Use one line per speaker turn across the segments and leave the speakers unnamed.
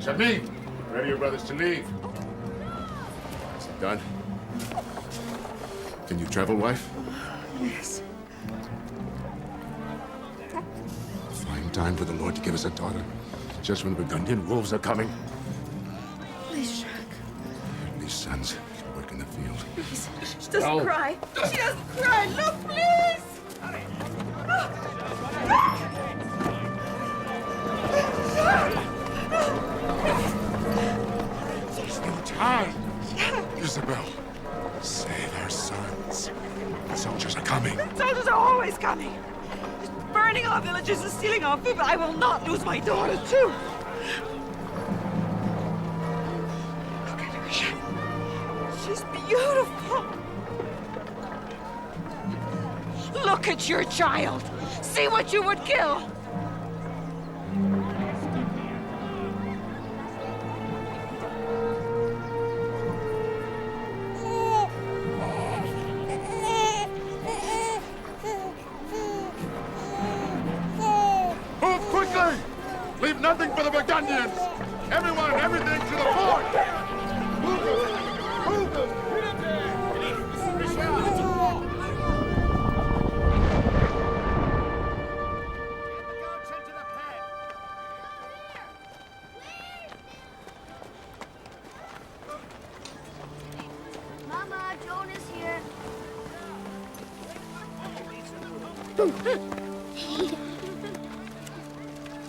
Shamim, ready your brothers to leave. Is it done? Can you travel, wife?
Yes.
Fine time for the Lord to give us a daughter. Just when the Burgundian wolves are coming.
Please, Jack.
These sons work in the field.
Please. She doesn't cry. She doesn't cry. Look, please.
There's no time. Isabel, save our sons. The soldiers are coming.
Soldiers are always coming. Burning our villages and stealing our food, but I will not lose my daughter, too. Look at her. She's beautiful. Look at your child. See what you would kill.
Move quickly! Leave nothing for the Burgundians! Everyone, everything to the fort! Move! Move!
Mama, Joan is here.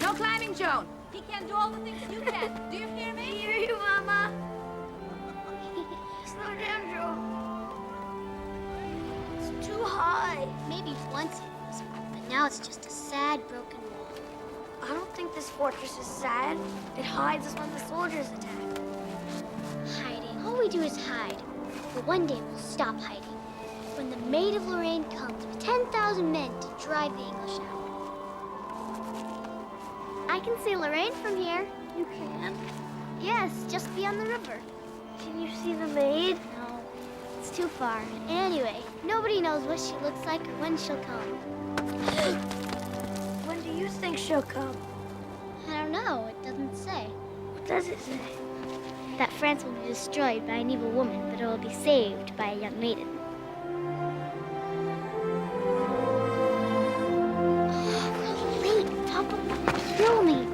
No climbing, Joan. He can't do all the things you can. Do you hear
I
me?
hear you, Mama. Slow down, Joan. It's too high.
Maybe once it was, but now it's just a sad, broken wall.
I don't think this fortress is sad. It hides us when the soldiers attack.
Hiding. All we do is hide. But one day we'll stop hiding. When the Maid of Lorraine comes with 10,000 men to drive the English out. I can see Lorraine from here.
You can?
Yes, just beyond the river.
Can you see the maid?
No, it's too far. And anyway, nobody knows what she looks like or when she'll come.
When do you think she'll come?
I don't know, it doesn't say.
What does it say?
That France will be destroyed by an evil woman, but it will be saved by a young maiden. Oh, wait, Papa will kill me.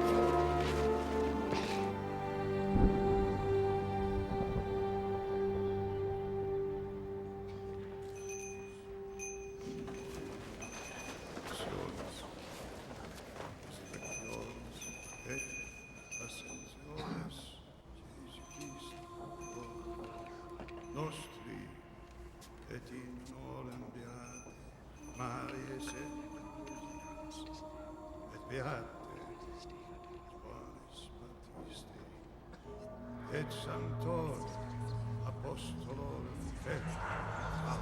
Nostri et in olem beate Mariae et beate Johannes Baptiste et sanctor apostolorum Petro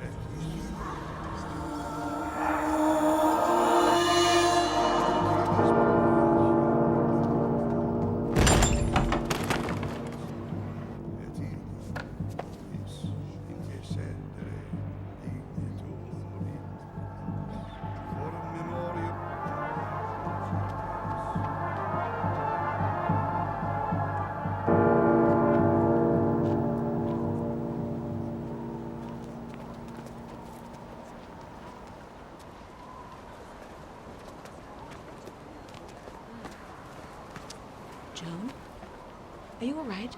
et
Joan? Are you all right?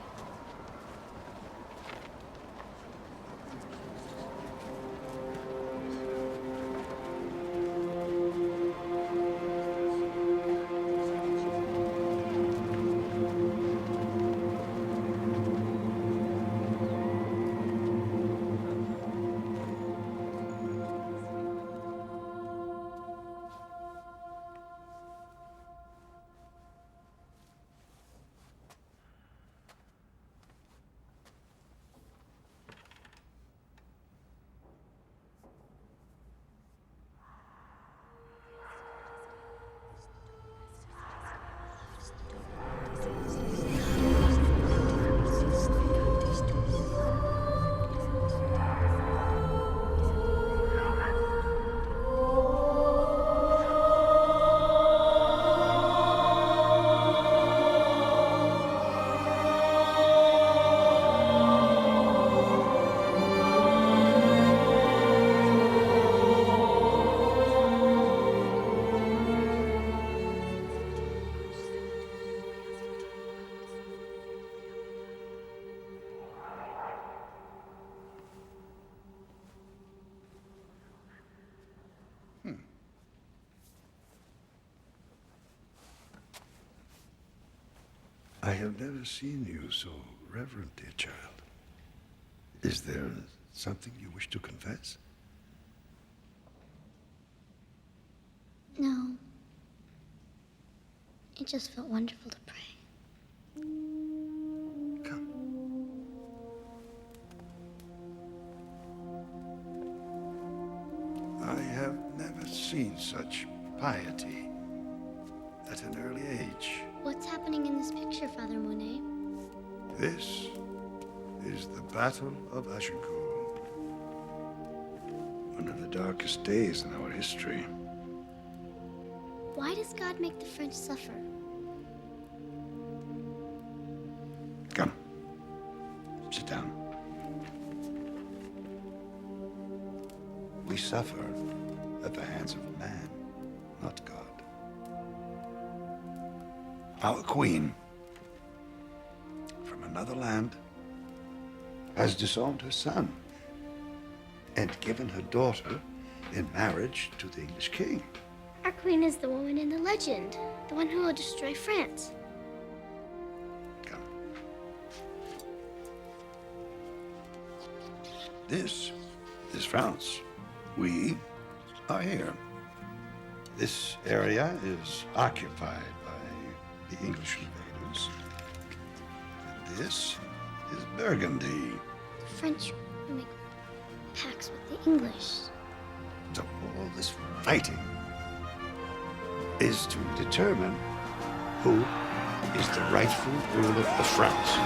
I have never seen you so reverent, dear child. Is there something you wish to confess?
No. It just felt wonderful to pray.
Come. I have never seen such piety at an early age.
What's happening in this picture, Father Monet?
This is the Battle of Agincourt. One of the darkest days in our history.
Why does God make the French suffer?
Come. Sit down. We suffer at the hands of man, not God. Our queen, from another land, has disowned her son and given her daughter in marriage to the English king.
Our queen is the woman in the legend, the one who will destroy France.
Come. This is France. We are here. This area is occupied by the English invaders. And this is Burgundy.
The French will make pacts with the English.
So all this fighting is to determine who is the rightful ruler of France.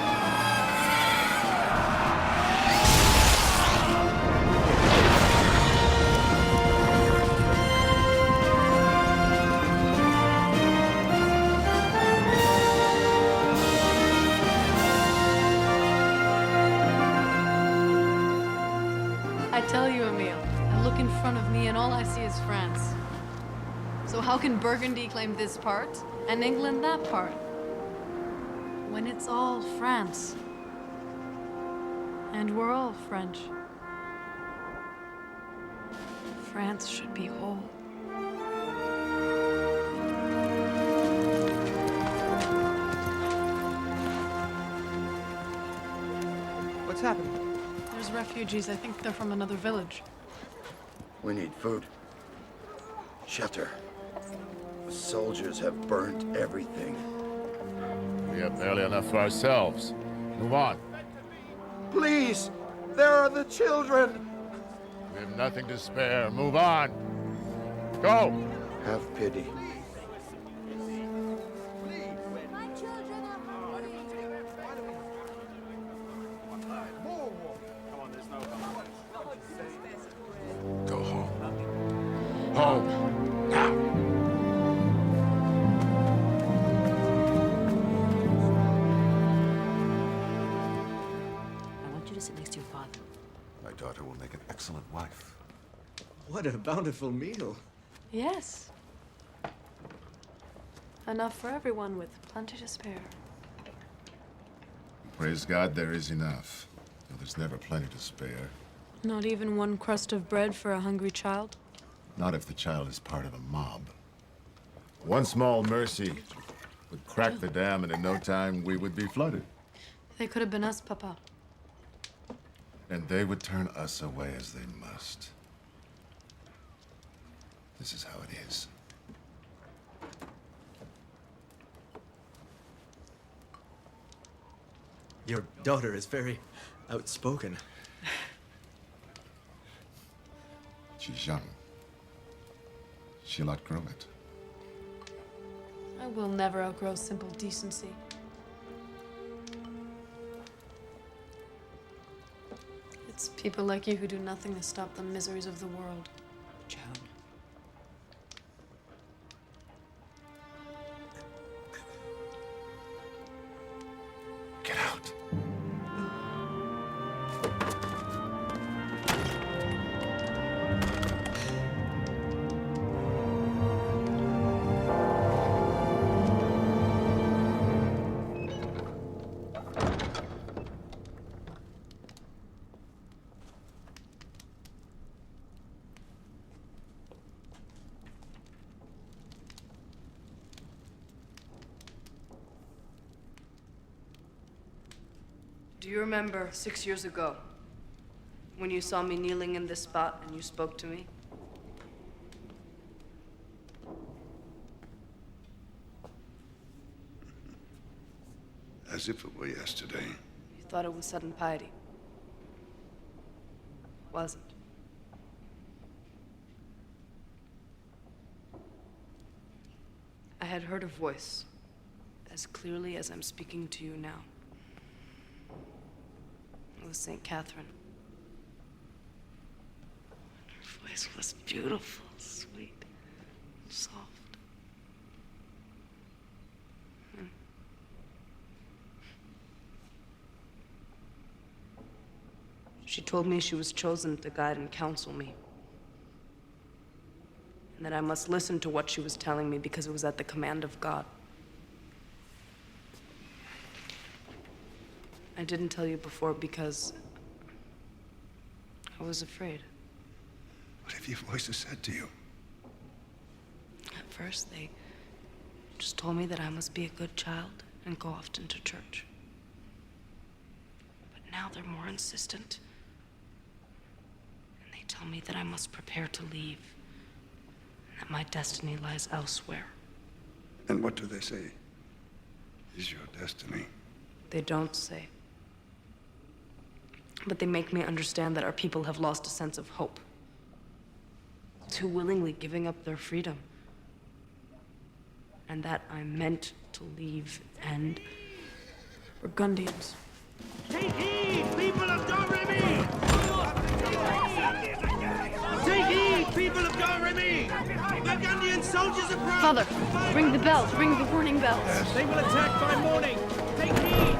I tell you, Emile, I look in front of me and all I see is France. So how can Burgundy claim this part and England that part? When it's all France. And we're all French. France should be whole.
What's happening?
There's refugees. I think they're from another village.
We need food. Shelter. The soldiers have burnt everything.
We have barely enough for ourselves. Move on.
Please! There are the children!
We have nothing to spare. Move on. Go!
Have pity.
Go home. Home. Now.
I want you to sit next to your father.
My daughter will make an excellent wife.
What a bountiful meal.
Yes. Enough for everyone with plenty to spare.
Praise God, there is enough. Though there's never plenty to spare.
Not even one crust of bread for a hungry child?
Not if the child is part of a mob. One small mercy would crack the dam, and in no time we would be flooded.
They could have been us, Papa.
And they would turn us away as they must. This is how it is.
Your daughter is very outspoken.
She's young. She'll outgrow it.
I will never outgrow simple decency. It's people like you who do nothing to stop the miseries of the world.
Joan.
Get out.
Do you remember 6 years ago when you saw me kneeling in this spot and you spoke to me?
As if it were yesterday.
You thought it was sudden piety. Wasn't. I had heard a voice as clearly as I'm speaking to you now. It was St. Catherine. Her voice was beautiful, sweet, soft. She told me she was chosen to guide and counsel me. And that I must listen to what she was telling me because it was at the command of God. I didn't tell you before because I was afraid.
What have your voices said to you?
At first, they just told me that I must be a good child and go often to church. But now they're more insistent. And they tell me that I must prepare to leave. And that my destiny lies elsewhere.
And what do they say is your destiny?
They don't say. But they make me understand that our people have lost a sense of hope. Too willingly giving up their freedom. And that I'm meant to leave and Burgundians.
Take heed, people of Domremy! Take heed, people of Domremy! Burgundian soldiers approach!
Father, ring the bells, ring the warning bells.
Yes.
They will attack by morning! Take heed!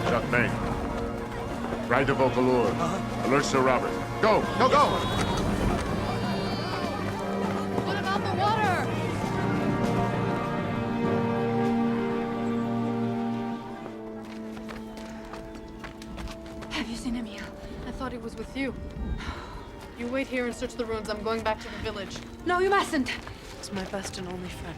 Checkmate. Ride the Vocaloor. Alert Sir Robert. Go! Go, go!
What about the water?
Have you seen Emil?
I thought he was with you. You wait here and search the ruins. I'm going back to the village.
No, you mustn't.
He's my best and only friend.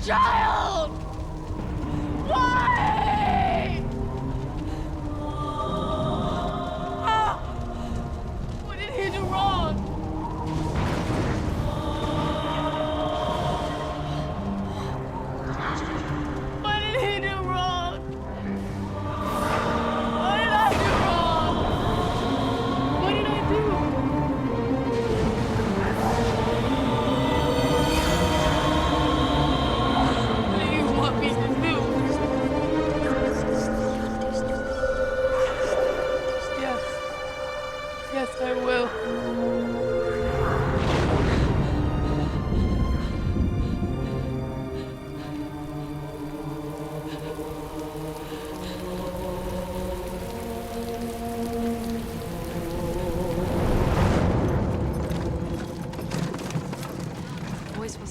Child! Why? What did he do wrong? What did he do wrong? What did I do wrong? What did I do?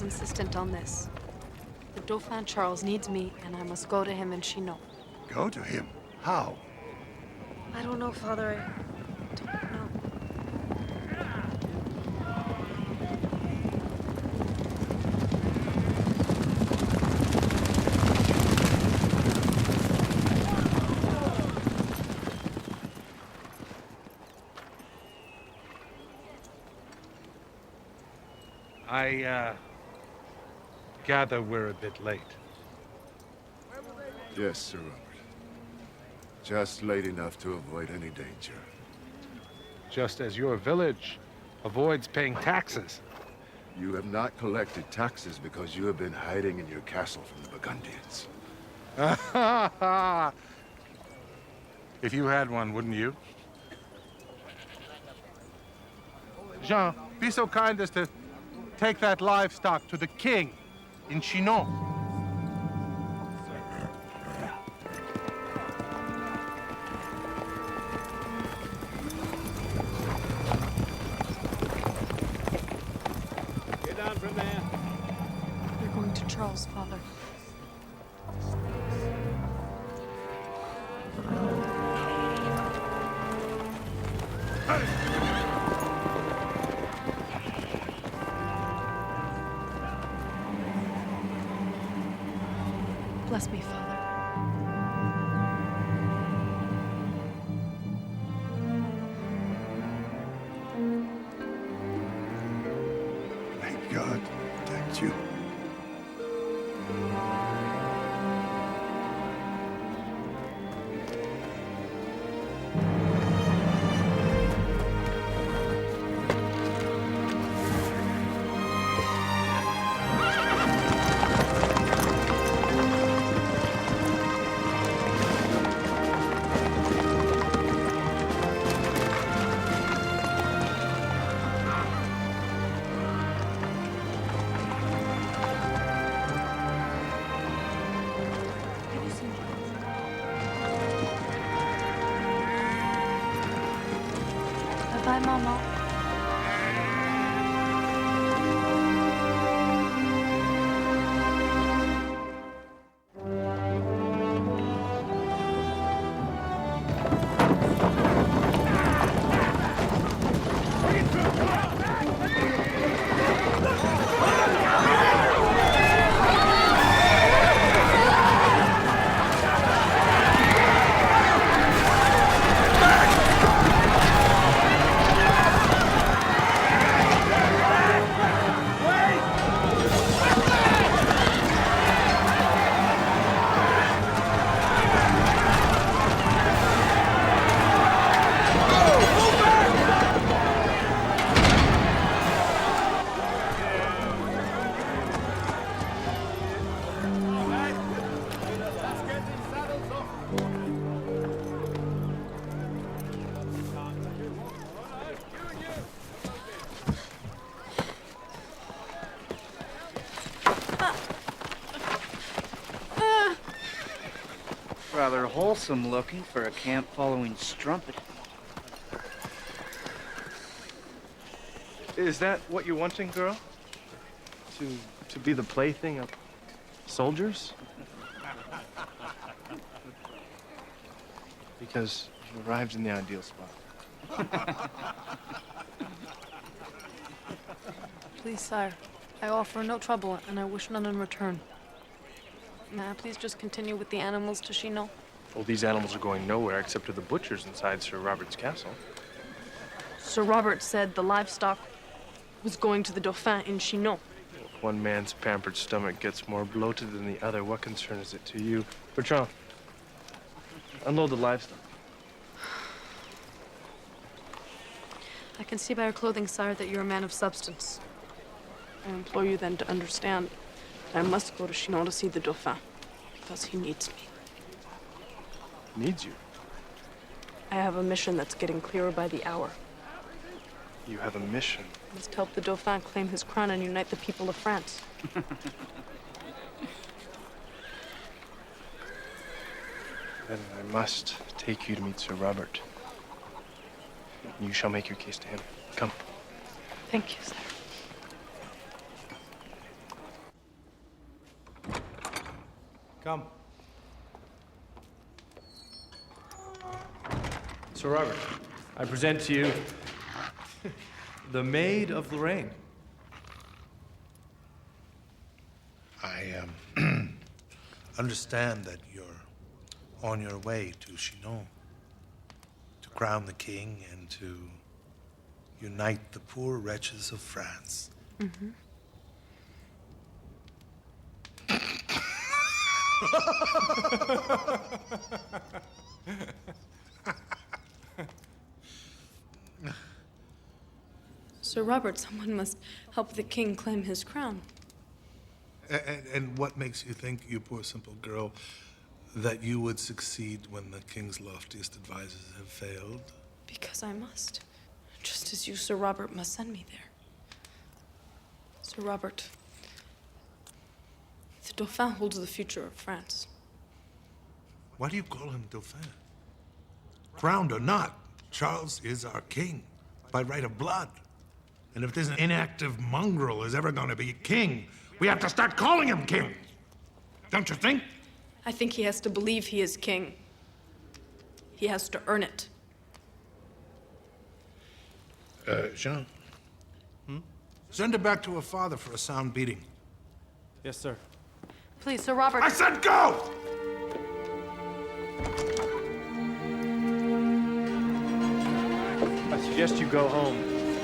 insistent on this. The Dauphin Charles needs me, and I must go to him in Chinon.
Go to him? How?
I don't know, Father. I don't know.
I gather we're a bit late.
Yes, Sir Robert. Just late enough to avoid any danger.
Just as your village avoids paying taxes.
You have not collected taxes because you have been hiding in your castle from the Burgundians.
If you had one, wouldn't you? Jean, be so kind as to take that livestock to the king in Chinon.
Get down from there.
We're going to Charles, Father. Bless me, Father.
Thank God. Thank you.
Bye, Mama.
Rather wholesome looking for a camp following strumpet.
Is that what you're wanting, girl? To be the plaything of soldiers? Because you arrived in the ideal spot.
Please, sire. I offer no trouble, and I wish none in return. May I please just continue with the animals to Chinon?
Well, these animals are going nowhere except to the butchers inside Sir Robert's castle.
Sir Robert said the livestock was going to the Dauphin in Chinon.
If one man's pampered stomach gets more bloated than the other, what concern is it to you? Bertrand, unload the livestock.
I can see by your clothing, sire, that you're a man of substance. I implore you then to understand that I must go to Chinon to see the Dauphin, because he needs me.
Needs you?
I have a mission that's getting clearer by the hour.
You have a mission?
I must help the Dauphin claim his crown and unite the people of France.
Then I must take you to meet Sir Robert. You shall make your case to him. Come.
Thank you, sire.
Come.
Sir Robert, I present to you the Maid of Lorraine.
I understand that you're on your way to Chinon to crown the king and to unite the poor wretches of France.
Mm-hmm. Sir Robert, someone must help the king claim his crown.
And what makes you think, you poor simple girl, that you would succeed when the king's loftiest advisors have failed?
Because I must. Just as you, Sir Robert, must send me there. Sir Robert, the Dauphin holds the future of France.
Why do you call him Dauphin? Crowned or not, Charles is our king by right of blood. And if this inactive mongrel is ever going to be king, we have to start calling him king. Don't you think?
I think he has to believe he is king. He has to earn it.
Jean? Send her back to her father for a sound beating.
Yes, sir.
Please, Sir Robert.
I said go!
I suggest you go home,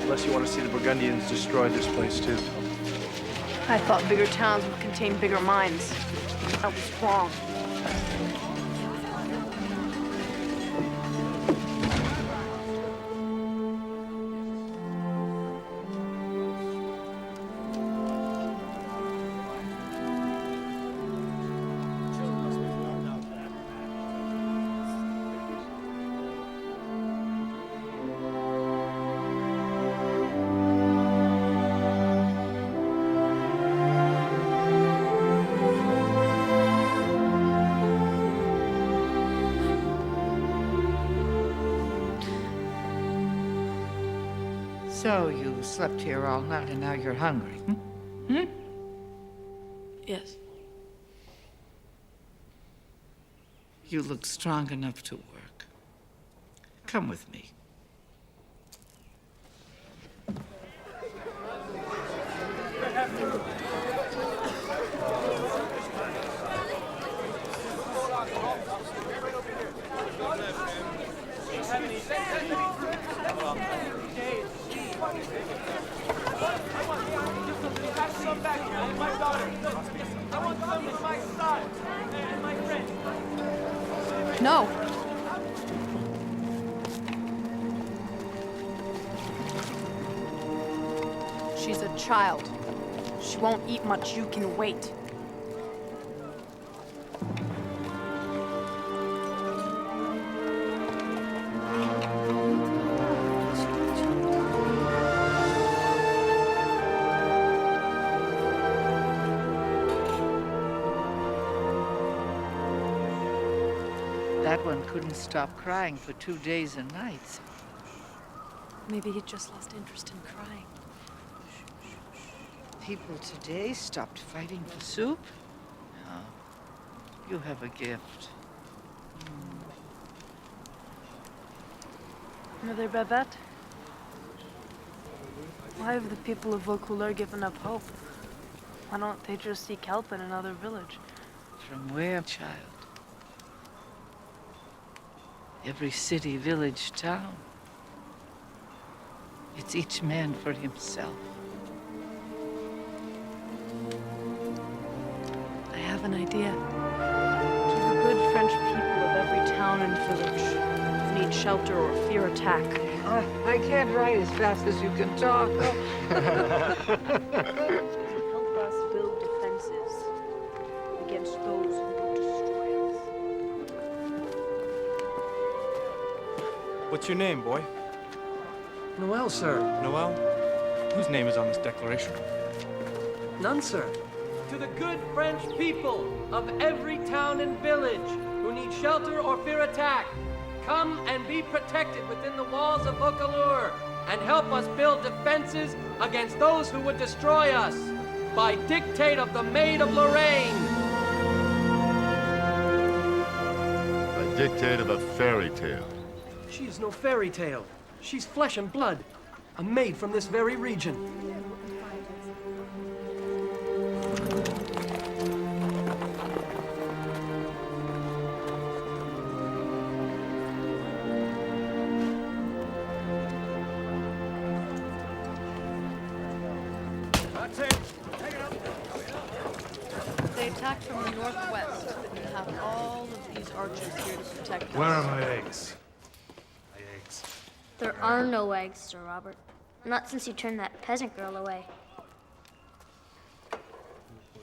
unless you want to see the Burgundians destroy this place too.
I thought bigger towns would contain bigger minds. I was wrong.
So you slept here all night and now you're hungry, hmm?
Yes.
You look strong enough to work. Come with me.
No. She's a child. She won't eat much. You can wait.
That one couldn't stop crying for 2 days and nights.
Maybe he just lost interest in crying.
People today stopped fighting for soup? No. You have a gift.
Mother Babette? Why have the people of Vaucouleurs given up hope? Why don't they just seek help in another village?
From where, child? Every city, village, town. It's each man for himself.
I have an idea. To the good French people of every town and village who need shelter or fear attack.
I can't write as fast as you can talk.
Help us build defenses against those who will destroy us.
What's your name, boy?
Noel, sir.
Noel? Whose name is on this declaration?
None, sir.
To the good French people of every town and village who need shelter or fear attack, come and be protected within the walls of Vaucouleurs and help us build defenses against those who would destroy us. By dictate of the Maid of Lorraine.
dictate of a fairy tale.
She is no fairy tale. She's flesh and blood. A maid from this very region.
That's it. Take it up.
They attacked from the northwest. We have all of these archers here to protect us.
Where are my eggs? My eggs.
There are no eggs, Sir Robert. Not since you turned that peasant girl away.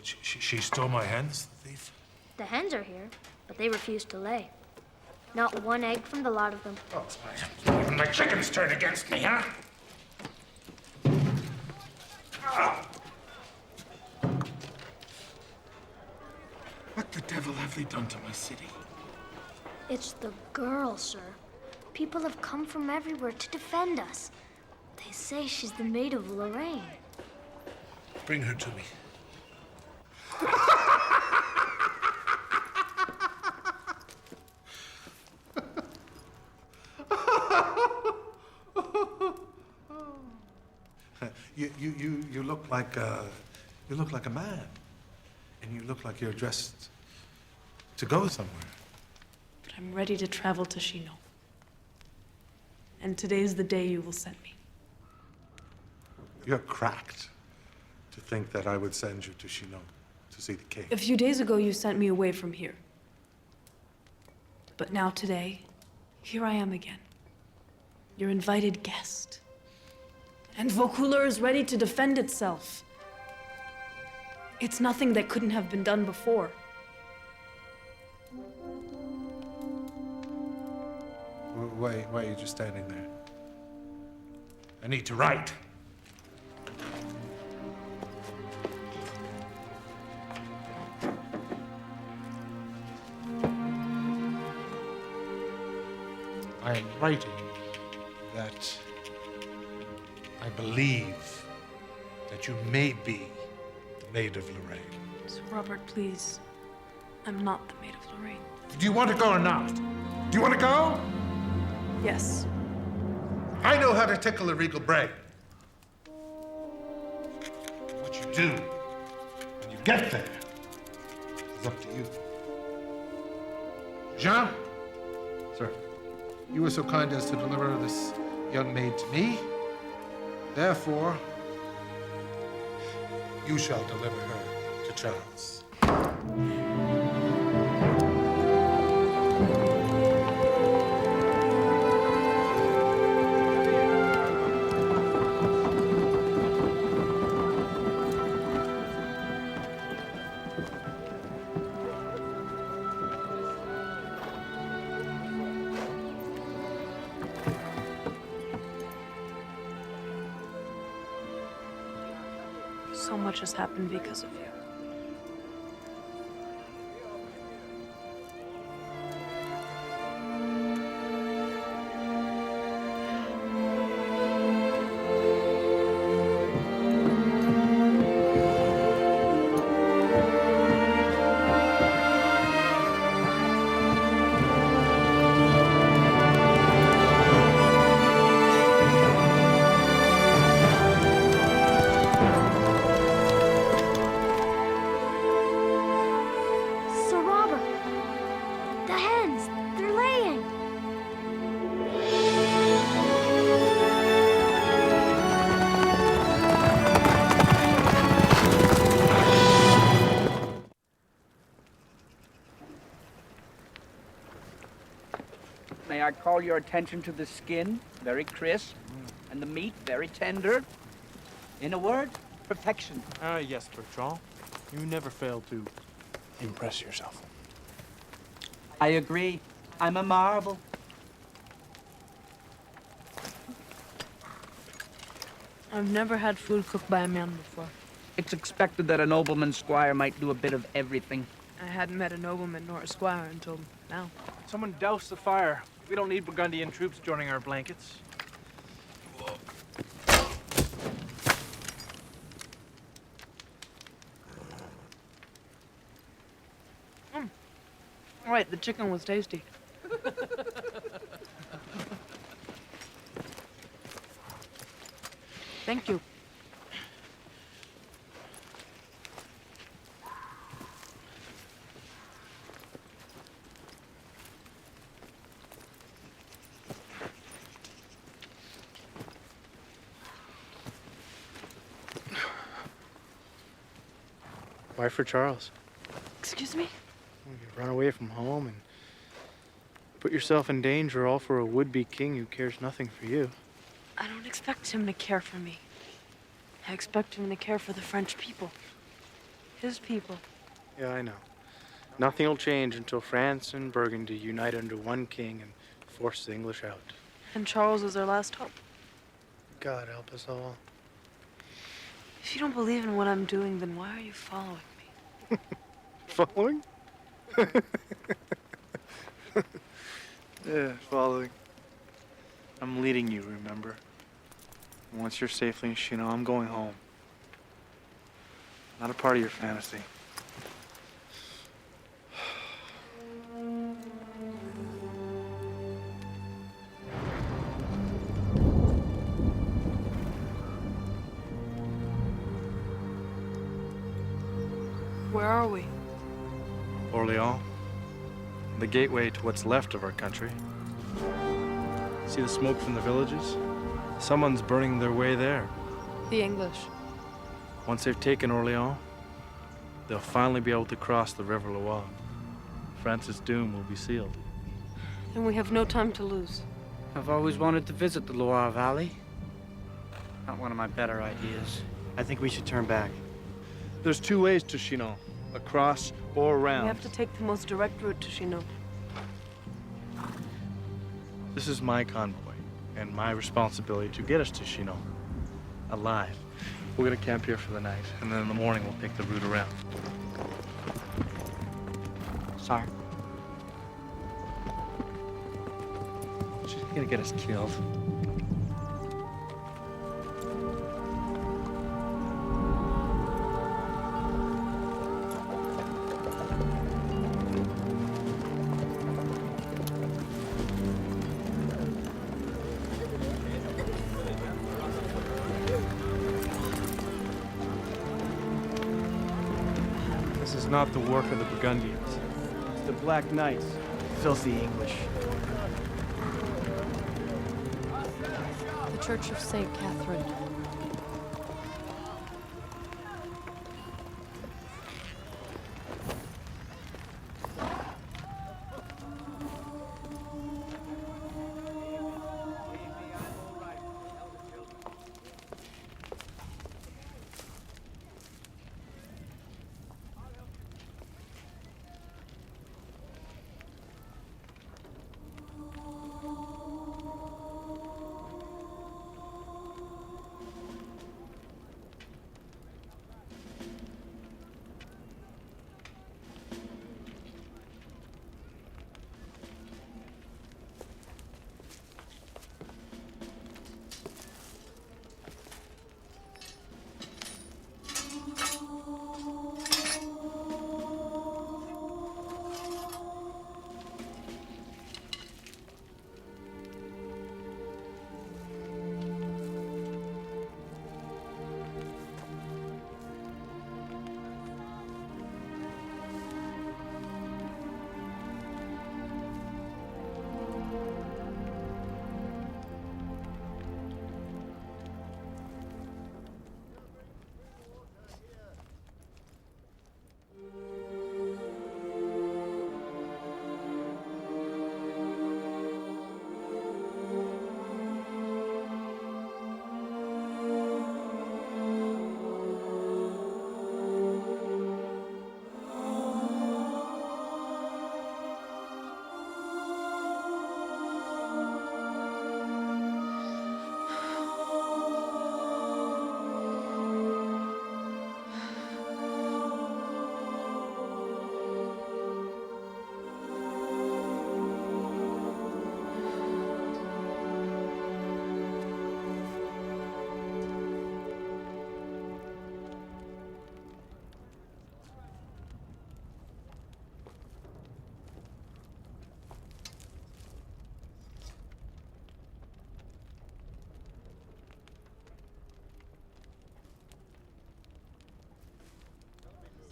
She stole my hens, the thief?
The hens are here, but they refuse to lay. Not one egg from the lot of them.
Oh, even my chickens turn against me, huh? Ah. What the devil have they done to my city?
It's the girl, sir. People have come from everywhere to defend us. They say she's the maid of Lorraine.
Bring her to me. You look like a man, and you look like you're dressed to go somewhere.
But I'm ready to travel to Chinon. And today's the day you will send me.
You're cracked to think that I would send you to Chinon to see the king.
A few days ago, you sent me away from here. But now today, here I am again. Your invited guest. And Vaucouleurs is ready to defend itself. It's nothing that couldn't have been done before.
Why are you just standing there? I need to write. I am writing that I believe that you may be the Maid of Lorraine.
Sir Robert, please. I'm not the Maid of Lorraine.
Do you want to go or not? Do you want to go?
Yes.
I know how to tickle a regal brain. What you do when you get there is up to you. Jean?
Sir.
You were so kind as to deliver this young maid to me. Therefore, you shall deliver her to Charles.
So much has happened because of you.
May I call your attention to the skin, very crisp, and the meat, very tender. In a word, perfection.
Yes, Bertrand. You never fail to impress yourself.
I agree. I'm a marvel.
I've never had food cooked by a man before.
It's expected that a nobleman's squire might do a bit of everything.
I hadn't met a nobleman nor a squire until now.
Someone douse the fire. We don't need Burgundian troops joining our blankets.
All right, the chicken was tasty. Thank you.
Why for Charles?
Excuse me?
You run away from home and put yourself in danger all for a would-be king who cares nothing for you.
I don't expect him to care for me. I expect him to care for the French people. His people.
Yeah, I know. Nothing will change until France and Burgundy unite under one king and force the English out.
And Charles is our last hope.
God help us all.
If you don't believe in what I'm doing, then why are you following me?
Following? Yeah, following. I'm leading you, remember? And once you're safely in Chinon, I'm going home. Not a part of your fantasy.
Where are we?
Orléans, the gateway to what's left of our country. See the smoke from the villages? Someone's burning their way there.
The English.
Once they've taken Orléans, they'll finally be able to cross the River Loire. France's doom will be sealed.
Then we have no time to lose.
I've always wanted to visit the Loire Valley. Not one of my better ideas.
I think we should turn back.
There's two ways to Chinon, across or around.
We have to take the most direct route to Chinon.
This is my convoy, and my responsibility to get us to Chinon, alive. We're gonna camp here for the night, and then in the morning we'll take the route around.
Sorry.
She's gonna get us killed.
This is not the work of the Burgundians. It's the Black Knights, filthy English.
The Church of St. Catherine.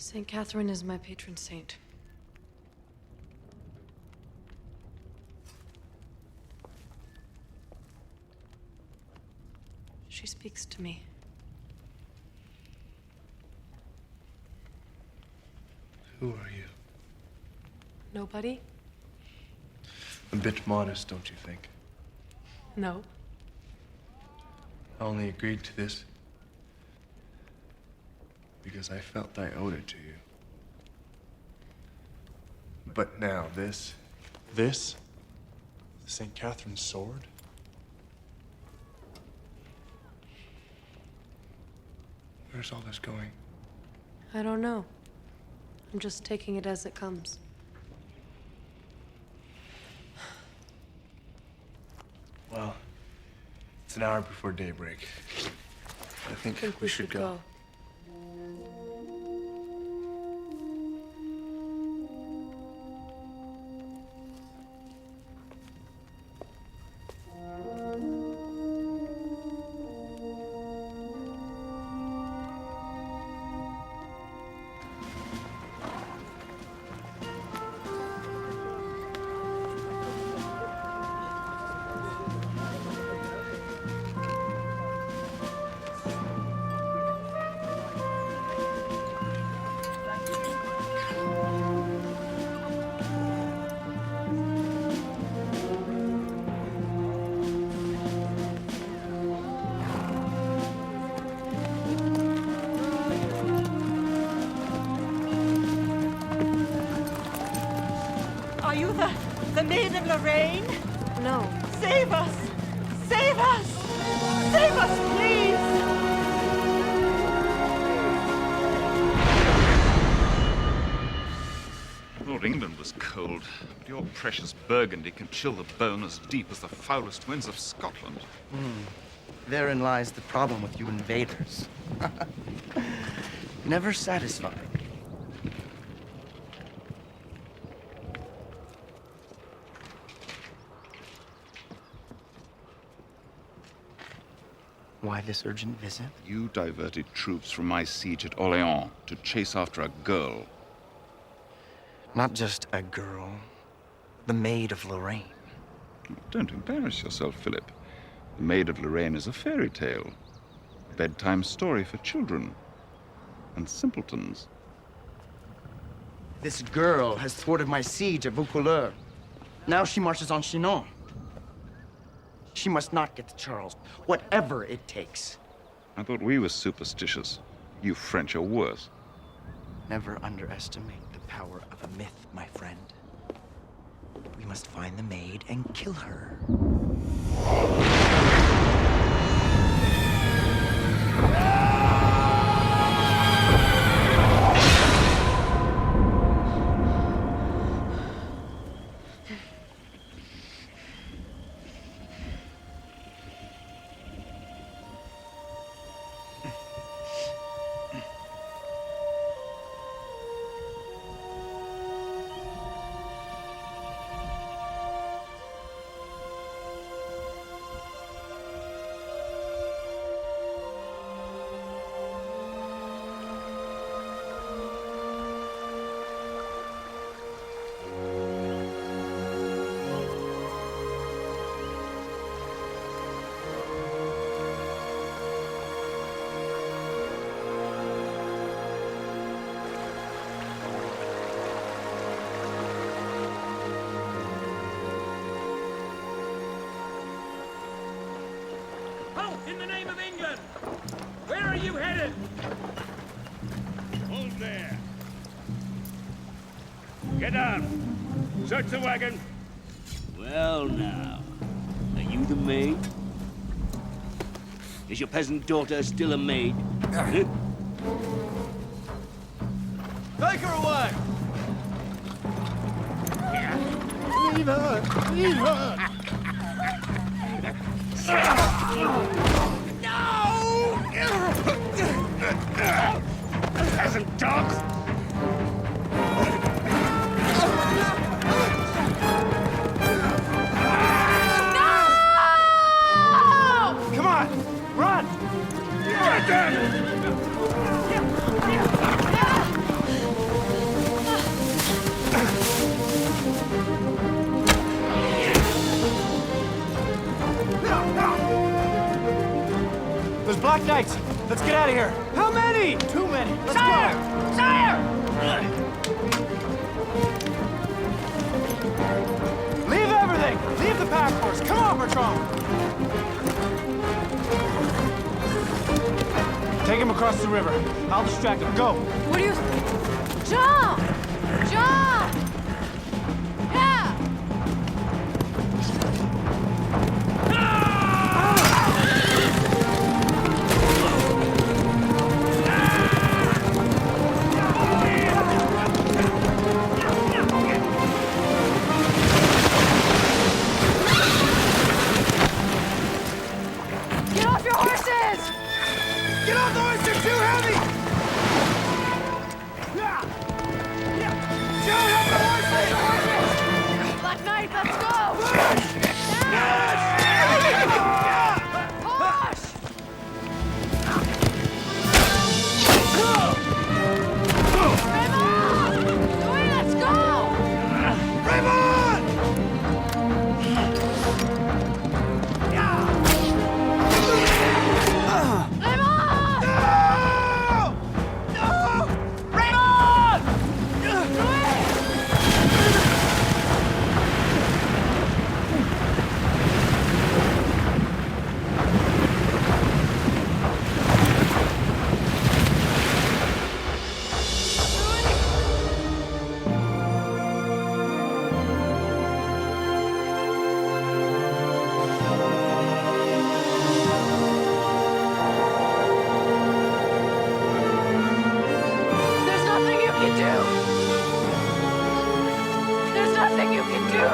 St. Catherine is my patron saint. She speaks to me.
Who are you?
Nobody?
A bit modest, don't you think?
No.
I only agreed to this because I felt I owed it to you. But now this, St. Catherine's sword? Where's all this going?
I don't know. I'm just taking it as it comes.
Well, it's an hour before daybreak. I think we should go.
Are you the Maid of Lorraine?
No.
Save us! Save us! Save us, please!
Lord, England was cold, but your precious Burgundy can chill the bone as deep as the foulest winds of Scotland.
Therein lies the problem with you invaders. Never satisfied. Why this urgent visit?
You diverted troops from my siege at Orléans to chase after a girl.
Not just a girl. The Maid of Lorraine.
Don't embarrass yourself, Philip. The Maid of Lorraine is a fairy tale. A bedtime story for children. And simpletons.
This girl has thwarted my siege at Vaucouleurs. Now she marches on Chinon. She must not get to Charles, whatever it takes.
I thought we were superstitious. You French are worse.
Never underestimate the power of a myth, my friend. We must find the maid and kill her.
In the name of England! Where are you headed?
Hold there. Get down. Search the wagon.
Well now, are you the maid? Is your peasant daughter still a maid?
Take her away!
Leave her! Leave her!
Peasant dogs!
Come on! Run!
Get them!
get out of here.
How many?
Too many. Let's
Sire!
go.
Sire!
Leave everything. Leave the pack horse. Come on, Bertrand. Take him across the river. I'll distract him. Go.
What do you... John! John! Yeah! Get off your horses!
Get off the horse! They're too heavy! John, up the horses!
Black Knight, let's go!
Push!
Raymond! Louis, let's go!
Raymond!
Raymond!
No! Raymond!
There's nothing you can do! There's nothing you can do!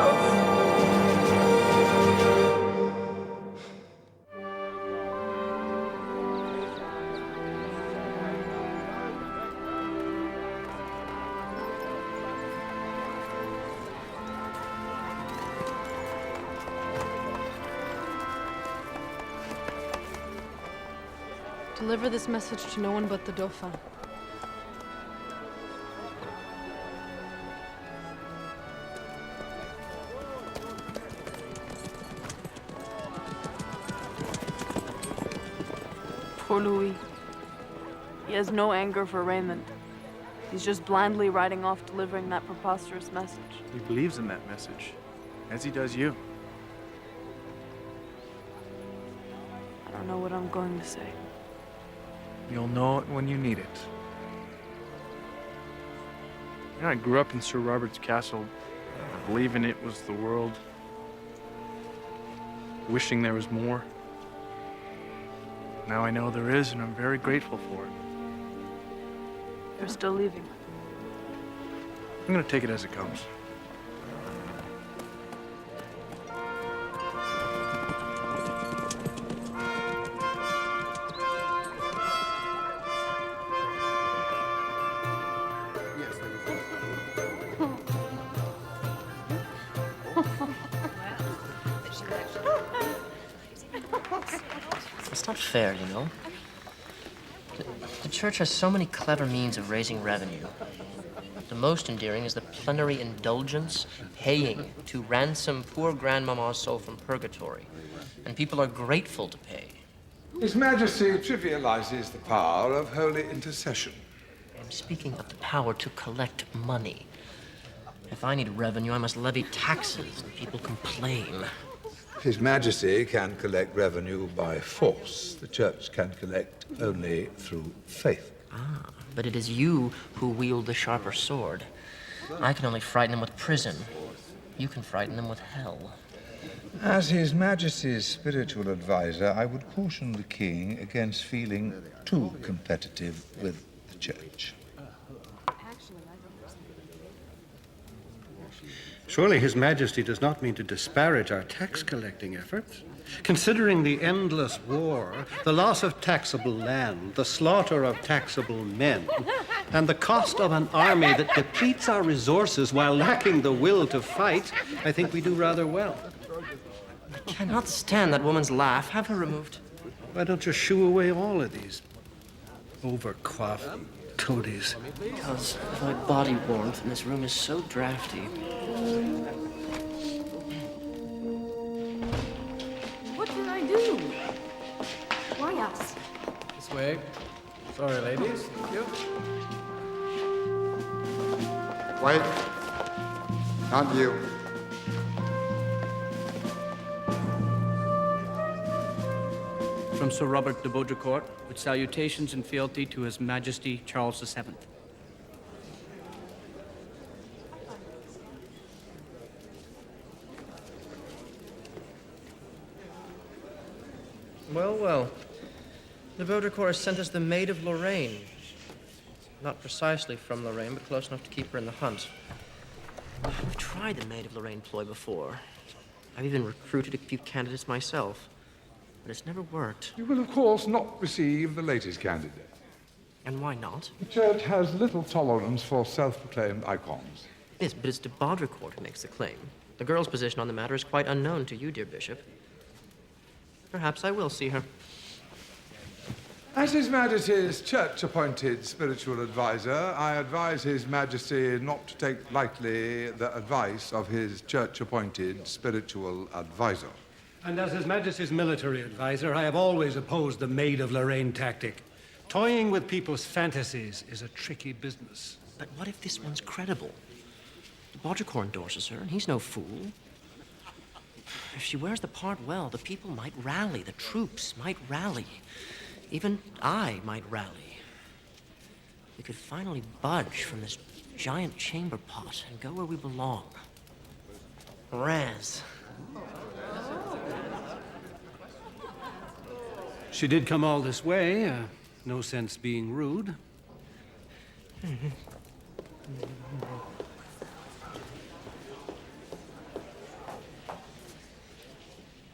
Deliver this message to no one but the Dauphin.
Poor Louis. He has no anger for Raymond. He's just blindly riding off delivering that preposterous message.
He believes in that message, as he does you.
I don't know what I'm going to say.
You'll know it when you need it. You know, I grew up in Sir Robert's castle, believing it was the world, wishing there was more. Now I know there is, and I'm very grateful for it.
You're still leaving.
I'm gonna take it as it comes.
It's not fair, you know. The church has so many clever means of raising revenue. The most endearing is the plenary indulgence, paying to ransom poor grandmama's soul from purgatory. And people are grateful to pay.
His Majesty trivializes the power of holy intercession.
I'm speaking of the power to collect money. If I need revenue, I must levy taxes, and people complain.
His Majesty can collect revenue by force. The Church can collect only through faith.
Ah, but it is you who wield the sharper sword. I can only frighten them with prison. You can frighten them with hell.
As His Majesty's spiritual advisor, I would caution the King against feeling too competitive with the Church.
Surely His Majesty does not mean to disparage our tax-collecting efforts. Considering the endless war, the loss of taxable land, the slaughter of taxable men, and the cost of an army that depletes our resources while lacking the will to fight, I think we do rather well.
I cannot stand that woman's laugh. Have her removed.
Why don't you shoo away all of these overcoiffed toadies?
Because of my body warmth, and this room is so drafty.
What did I do? Why us?
way. Sorry, ladies. Thank you.
Wait. Not you.
From Sir Robert de Baudricourt, with salutations and fealty to His Majesty Charles VII.
Well, well. The Baudricourt has sent us the Maid of Lorraine. Not precisely from Lorraine, but close enough to keep her in the hunt. We've tried the Maid of Lorraine ploy before. I've even recruited a few candidates myself. But it's never worked.
You will, of course, not receive the latest candidate.
And why not?
The church has little tolerance for self-proclaimed icons.
Yes, but it's de Baudricourt who makes the claim. The girl's position on the matter is quite unknown to you, dear Bishop. Perhaps I will see her.
As His Majesty's church-appointed spiritual advisor, I advise His Majesty not to take lightly the advice of his church-appointed spiritual advisor.
And as His Majesty's military advisor, I have always opposed the Maid of Lorraine tactic. Toying with people's fantasies is a tricky business.
But what if this one's credible? De Baudricourt endorses her, and he's no fool. If she wears the part well, the people might rally, the troops might rally. Even I might rally. We could finally budge from this giant chamber pot and go where we belong. Reims.
She did come all this way. No sense being rude.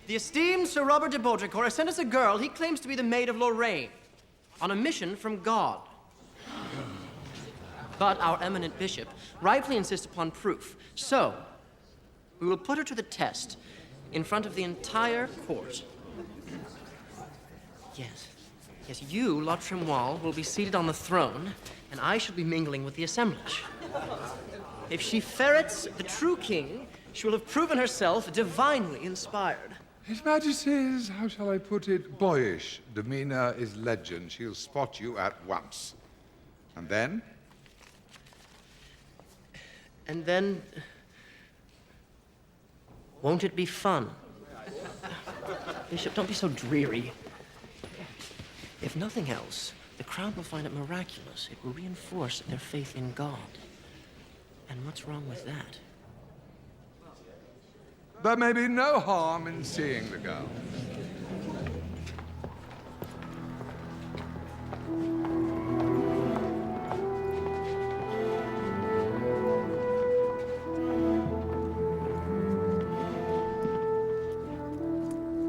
The esteemed Sir Robert de Baudricourt has sent us a girl he claims to be the Maid of Lorraine on a mission from God. But our eminent bishop rightfully insists upon proof. So, we will put her to the test in front of the entire court. Yes. Yes, you, La Tremoille, will be seated on the throne, and I shall be mingling with the assemblage. If she ferrets the true king, she will have proven herself divinely inspired.
His Majesty's, how shall I put it, boyish demeanor is legend. She'll spot you at once. And then?
And then... won't it be fun? Bishop, don't be so dreary. If nothing else, the crowd will find it miraculous. It will reinforce their faith in God. And what's wrong with that?
There may be no harm in seeing the girl.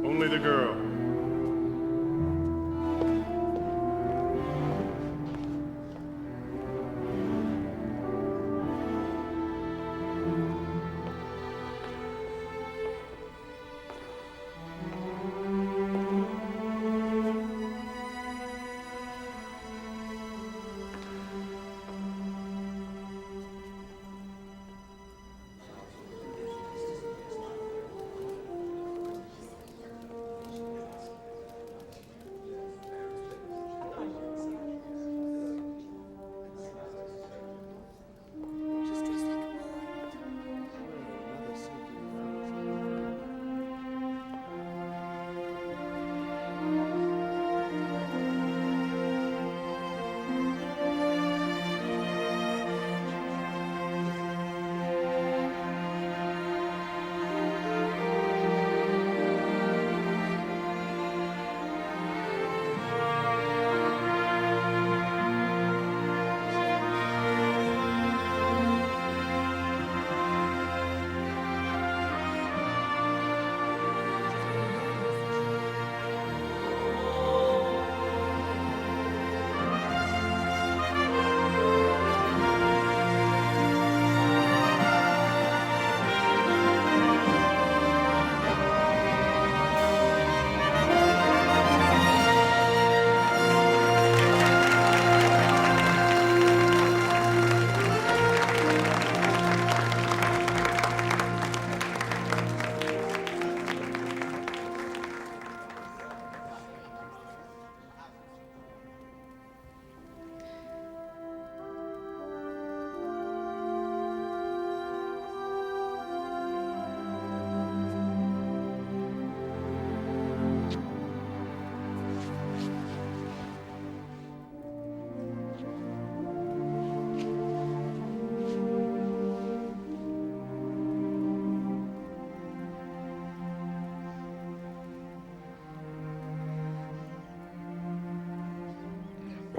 Only the girl.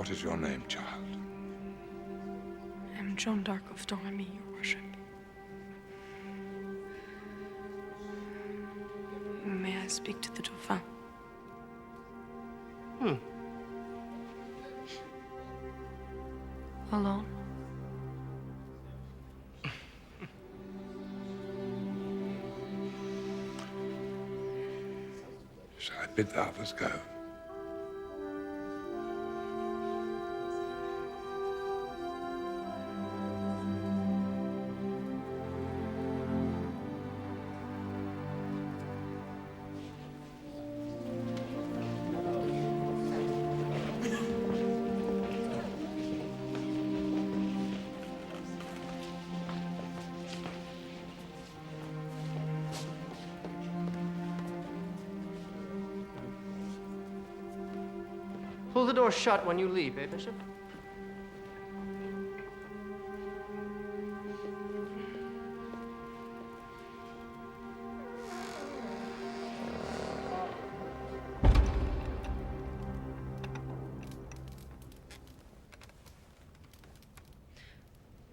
What is your name, child?
I'm Joan d'Arc of Dormy, Your Worship. May I speak to the Dauphin? Alone?
Shall I bid the others go?
Pull the door shut when you leave, eh, Bishop?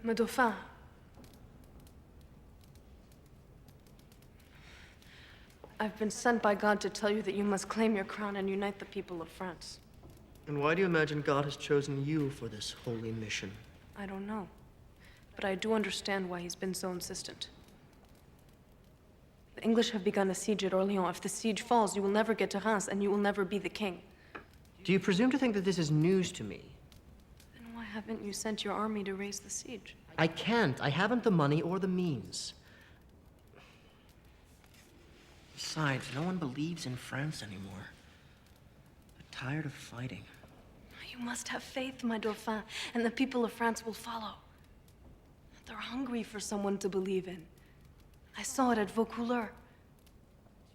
My Dauphin. I've been sent by God to tell you that you must claim your crown and unite the people of France.
And why do you imagine God has chosen you for this holy mission?
I don't know. But I do understand why he's been so insistent. The English have begun a siege at Orleans. If the siege falls, you will never get to Reims, and you will never be the king.
Do you presume to think that this is news to me?
Then why haven't you sent your army to raise the siege?
I can't. I haven't the money or the means. Besides, no one believes in France anymore. They're tired of fighting.
You must have faith, my Dauphin, and the people of France will follow. They're hungry for someone to believe in. I saw it at Vaucouleurs.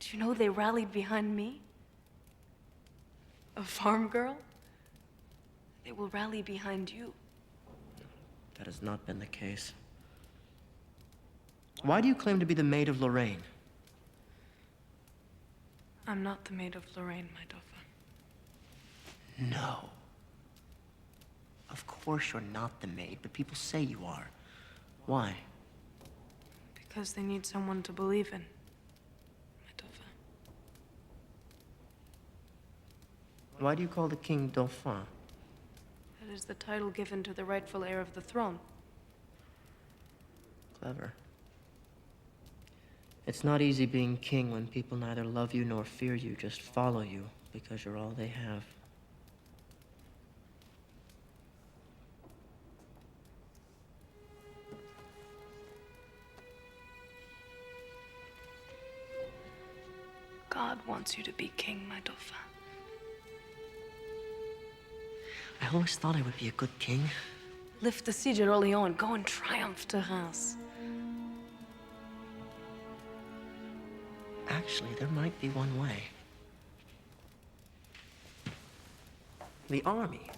Do you know they rallied behind me? A farm girl? They will rally behind you.
That has not been the case. Why do you claim to be the Maid of Lorraine?
I'm not the Maid of Lorraine, my Dauphin.
No. Of course you're not the maid, but people say you are. Why?
Because they need someone to believe in, my Dauphin.
Why do you call the king Dauphin?
That is the title given to the rightful heir of the throne.
Clever. It's not easy being king when people neither love you nor fear you, just follow you because you're all they have.
God wants you to be king, my Dauphin.
I always thought I would be a good king.
Lift the siege at Orleans and go in triumph to Reims.
Actually, there might be one way. The army.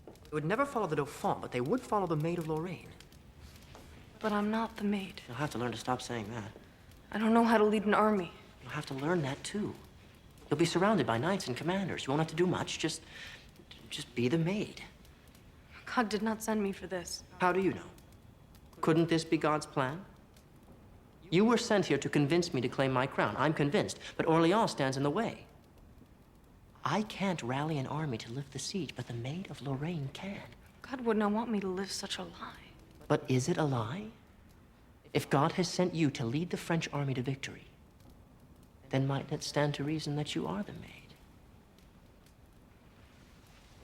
They would never follow the Dauphin, but they would follow the Maid of Lorraine.
But I'm not the maid.
You'll have to learn to stop saying that.
I don't know how to lead an army.
You'll have to learn that, too. You'll be surrounded by knights and commanders. You won't have to do much. Just be the maid.
God did not send me for this.
How do you know? Couldn't this be God's plan? You were sent here to convince me to claim my crown. I'm convinced, but Orleans stands in the way. I can't rally an army to lift the siege, but the Maid of Lorraine can.
God would not want me to live such a lie.
But is it a lie? If God has sent you to lead the French army to victory, then might it stand to reason that you are the maid?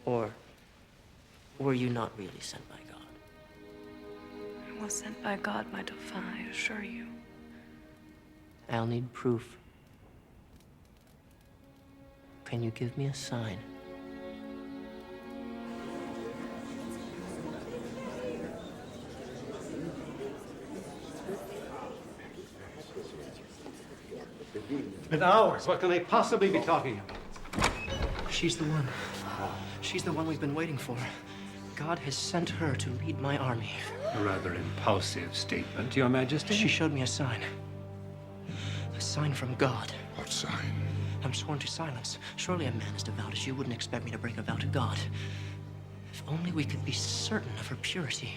Or were you not really sent by God?
I was sent by God, my Dauphin, I assure you.
I'll need proof. Can you give me a sign?
It's been hours. What can they possibly be talking about?
She's the one. She's the one we've been waiting for. God has sent her to lead my army.
A rather impulsive statement, Your Majesty.
She showed me a sign. A sign from God.
What sign?
I'm sworn to silence. Surely a man as devout as you wouldn't expect me to break a vow to God. If If only we could be certain of her purity.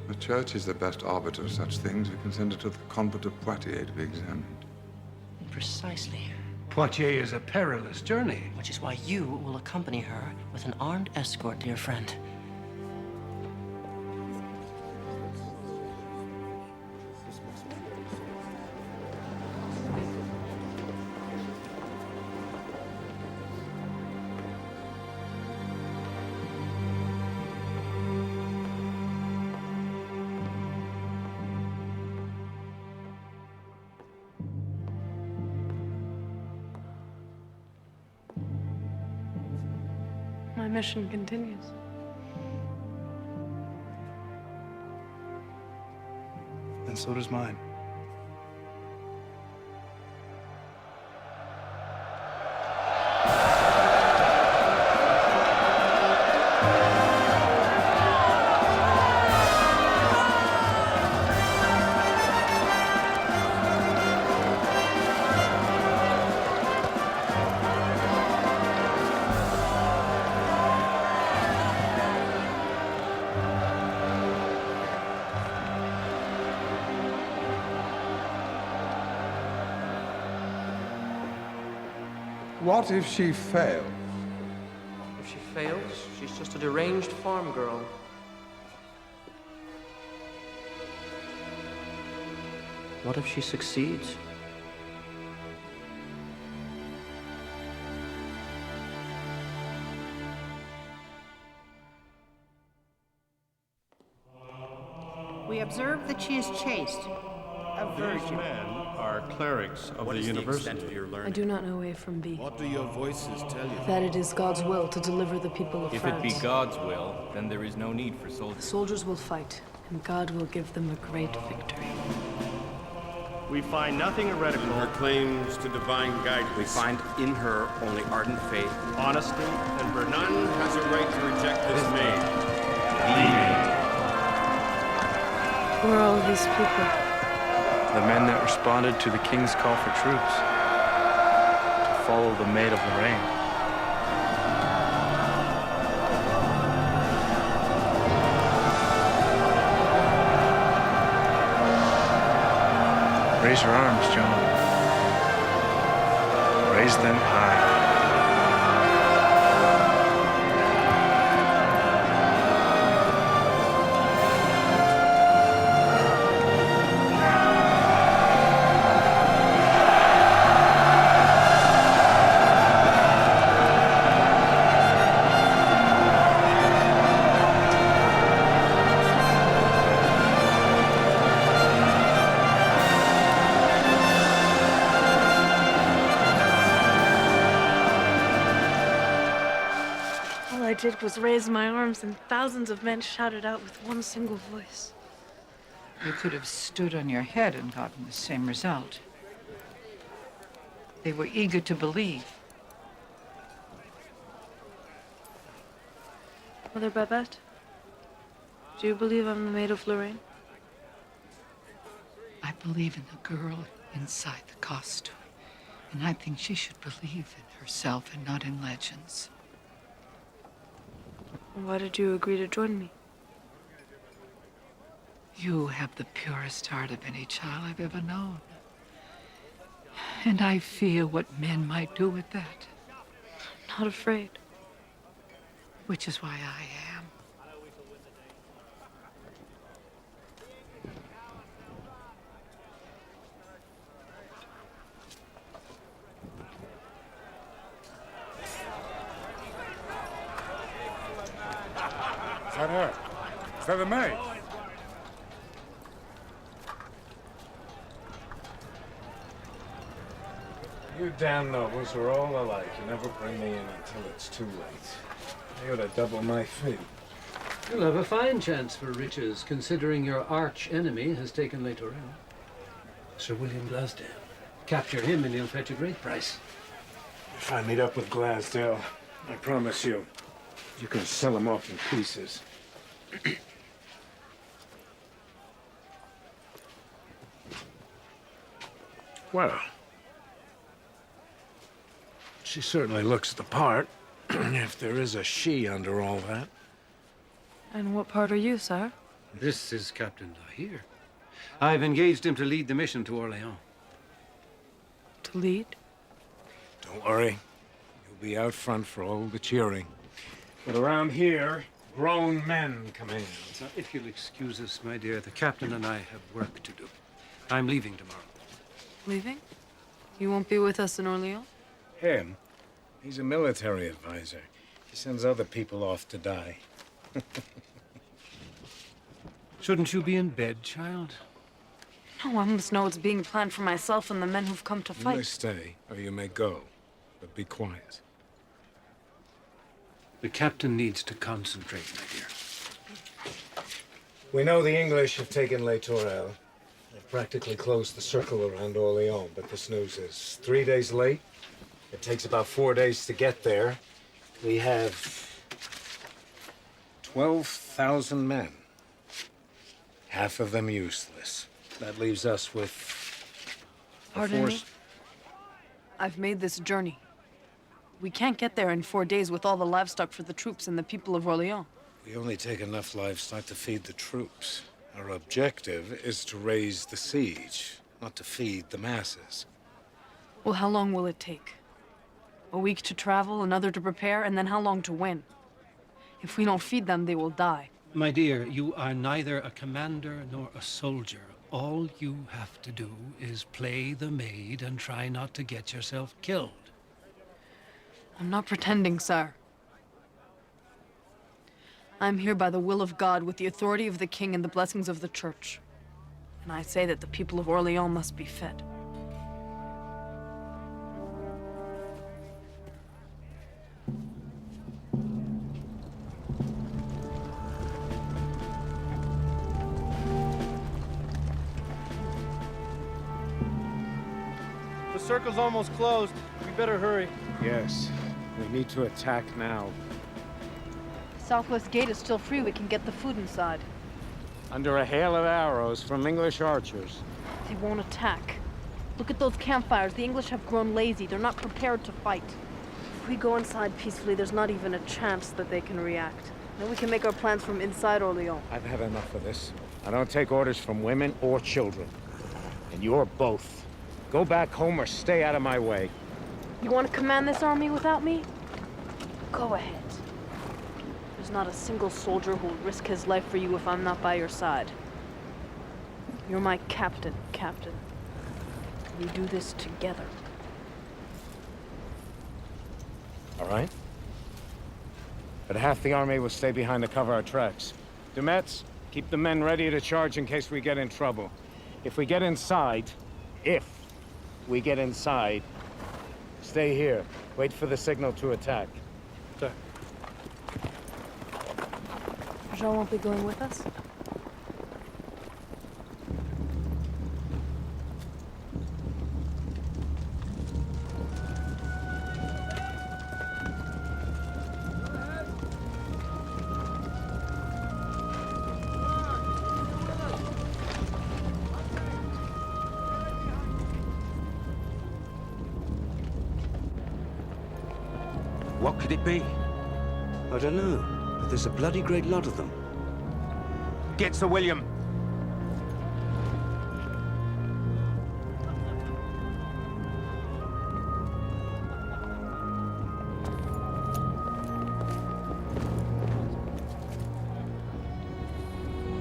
The church is the best arbiter of such things. We can send her to the convent of Poitiers to be examined.
Precisely.
Poitiers is a perilous journey.
Which is why you will accompany her with an armed escort, dear friend.
My mission continues.
And so does mine.
What if she fails?
If she fails, she's just a deranged farm girl. What if she succeeds?
We observe that she is chaste, a
These
virgin.
men are clerics of the university.
I do not know A from B.
What do your voices tell you?
That it is God's will to deliver the people of
If
France.
it be God's will, then there is no need for
The
soldiers.
soldiers will fight, and God will give them a great victory.
We find nothing heretical in her claims to divine guidance.
We find in her only ardent faith,
honesty, and virtue. None has a right to reject this maid.
Who are all these people?
The men that responded to the king's call for troops to follow the Maid of Lorraine. Raise your arms, John. Raise them high.
All I did was raise my arms, and thousands of men shouted out with one single voice.
You could have stood on your head and gotten the same result. They were eager to believe.
Mother Babette, do you believe I'm the Maid of Lorraine?
I believe in the girl inside the costume. And I think she should believe in herself and not in legends.
Why did you agree to join me?
You have the purest heart of any child I've ever known. And I fear what men might do with that.
I'm not afraid.
Which is why I am.
Is that her? Is that the maid?
You damn nobles are all alike. You never bring me in until it's too late. You ought to double my fee.
You'll have a fine chance for riches, considering your arch enemy has taken Les Tourelles. Sir William Glasdale. Capture him and he'll fetch a great price.
If I meet up with Glasdale, I promise you, you can sell him off in pieces. Well, she certainly looks the part, if there is a she under all that.
And what part are you, sir?
This is Captain Lahir. I've engaged him to lead the mission to Orleans.
To lead?
Don't worry. You'll be out front for all the cheering. But around here, grown men command.
Now, if you'll excuse us, my dear, the captain and I have work to do. I'm leaving tomorrow.
Leaving? You won't be with us in Orleans?
Him? He's a military advisor. He sends other people off to die.
Shouldn't you be in bed, child?
No, I must know it's being planned for myself and the men who've come to
You may
fight.
stay, or you may go, but be quiet.
The captain needs to concentrate, my dear.
We know the English have taken Les Tourelles. They've practically closed the circle around Orleans, but this news is 3 days late. It takes about 4 days to get there. We have 12,000 men. Half of them useless. That leaves us with a
Pardon me?
force.
I've made this journey. We can't get there in 4 days with all the livestock for the troops and the people of Orleans.
We only take enough livestock to feed the troops. Our objective is to raise the siege, not to feed the masses.
Well, how long will it take? A week to travel, another to prepare, and then how long to win? If we don't feed them, they will die.
My dear, you are neither a commander nor a soldier. All you have to do is play the maid and try not to get yourself killed.
I'm not pretending, sir. I'm here by the will of God, with the authority of the king and the blessings of the church. And I say that the people of Orleans must be fed.
The circle's almost closed. We better hurry.
Yes, we need to attack now.
Southwest gate is still free. We can get the food inside.
Under a hail of arrows from English archers.
They won't attack. Look at those campfires. The English have grown lazy. They're not prepared to fight. If we go inside peacefully, there's not even a chance that they can react. Then we can make our plans from inside Orleans.
I've had enough of this. I don't take orders from women or children. And you're both. Go back home or stay out of my way.
You want to command this army without me? Go ahead. There's not a single soldier who will risk his life for you if I'm not by your side. You're my captain, Captain. We do this together.
All right? But half the army will stay behind to cover our tracks. Dumetz, keep the men ready to charge in case we get in trouble. If we get inside, stay here. Wait for the signal to attack.
Sir.
Jean won't be going with us?
What could it be? I don't know, but there's a bloody great lot of them. Get Sir William!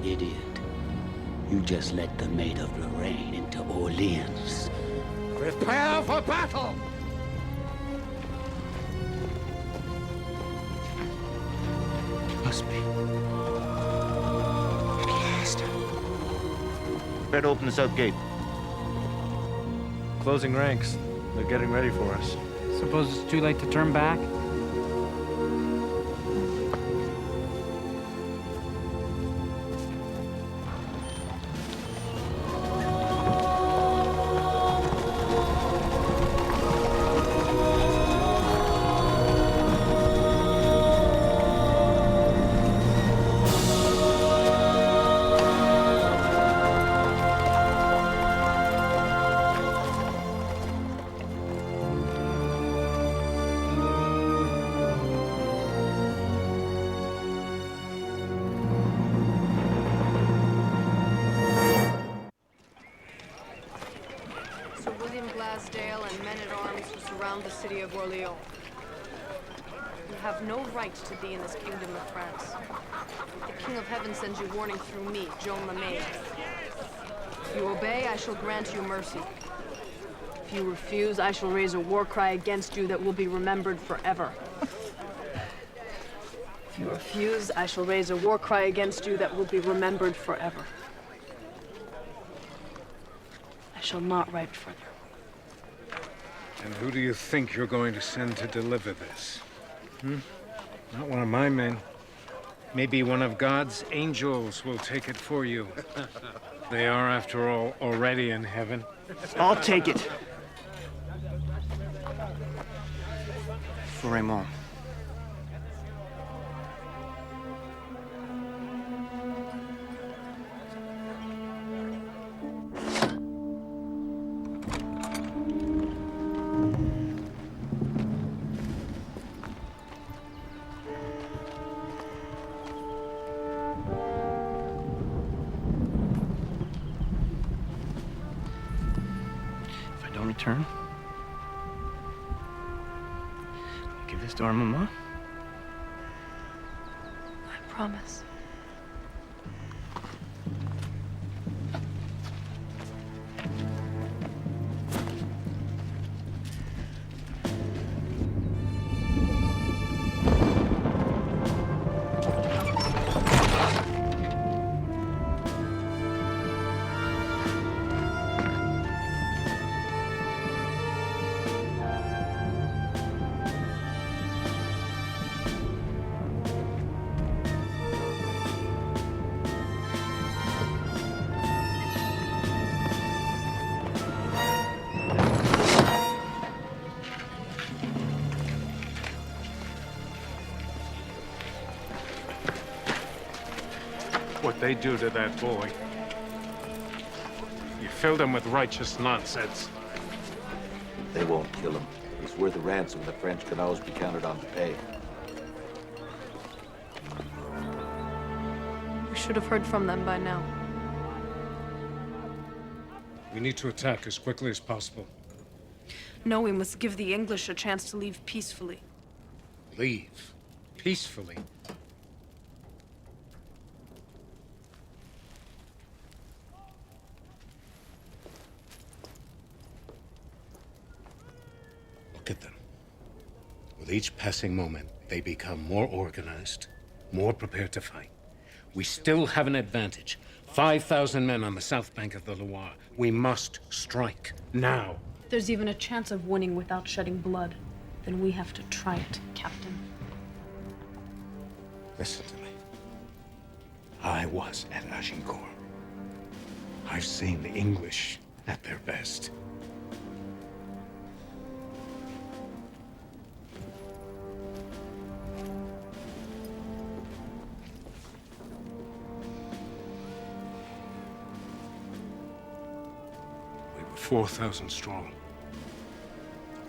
Idiot. You just let the Maid of Lorraine into Orleans.
Prepare for battle!
Must be. At last.
Fred, open the south gate.
Closing ranks. They're getting ready for us.
Suppose it's too late to turn back?
Glasdale and men-at-arms who surround the city of Orleans. You have no right to be in this kingdom of France. The King of Heaven sends you warning through me, Joan the Maid. If you obey, I shall grant you mercy. If you refuse, I shall raise a war cry against you that will be remembered forever. If you refuse, I shall raise a war cry against you that will be remembered forever. I shall not write further.
And who do you think you're going to send to deliver this? Not one of my men. Maybe one of God's angels will take it for you. They are, after all, already in heaven.
I'll take it. For Raymond. Return. Give this to our mama.
I promise.
What they do to that boy. You filled him with righteous nonsense.
They won't kill him. He's worth a ransom the French can always be counted on to pay.
We should have heard from them by now.
We need to attack as quickly as possible.
No, we must give the English a chance to leave peacefully.
Leave? Peacefully? Look at them. With each passing moment, they become more organized, more prepared to fight. We still have an advantage. 5,000 men on the south bank of the Loire. We must strike now.
If there's even a chance of winning without shedding blood, then we have to try it, Captain.
Listen to me. I was at Agincourt. I've seen the English at their best. We were 4,000 strong.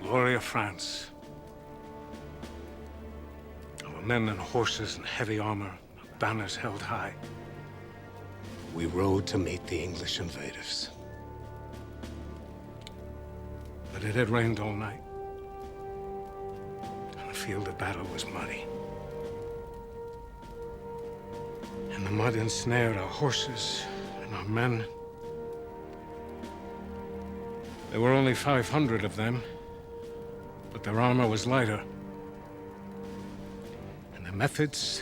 Glory of France. Our men and horses and heavy armor, banners held high. We rode to meet the English invaders. But it had rained all night. And the field of battle was muddy. And the mud ensnared our horses and our men. There were only 500 of them, but their armor was lighter. And their methods...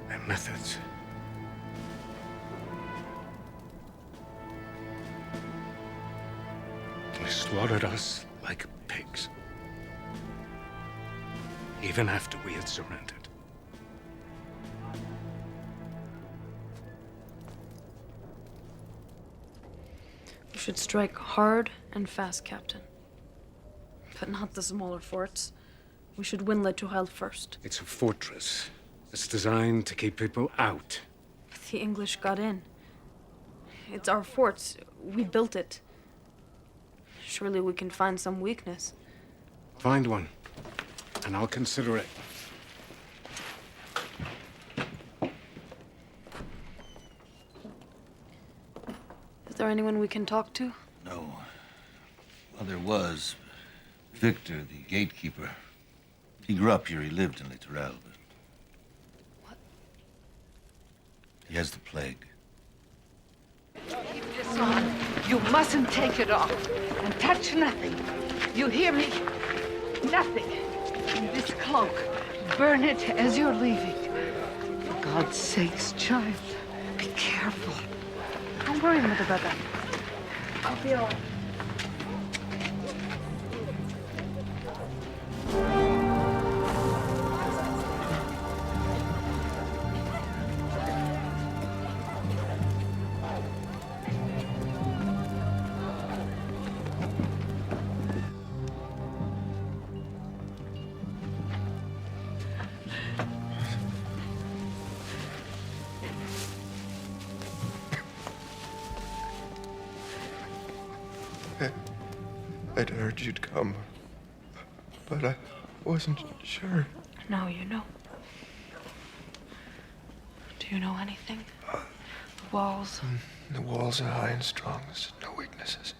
their methods... They slaughtered us like pigs. Even after we had surrendered.
We should strike hard and fast, Captain. But not the smaller forts. We should win Le Tourelle first.
It's a fortress. It's designed to keep people out.
But the English got in. It's our forts. We built it. Surely we can find some weakness.
Find one, and I'll consider it.
there anyone we can talk to?
No. Well, there was. Victor, the gatekeeper. He grew up here. He lived in Littoral, but...
What?
He has the plague.
Keep this on. You mustn't take it off. And touch nothing. You hear me? Nothing. And this cloak, burn it as you're leaving. For God's sakes, child, be careful.
Don't worry, Mother Brother. I'll be all right.
I'd heard you'd come, but I wasn't sure.
Now you know. Do you know anything? The walls?
The walls are high and strong. There's no weaknesses.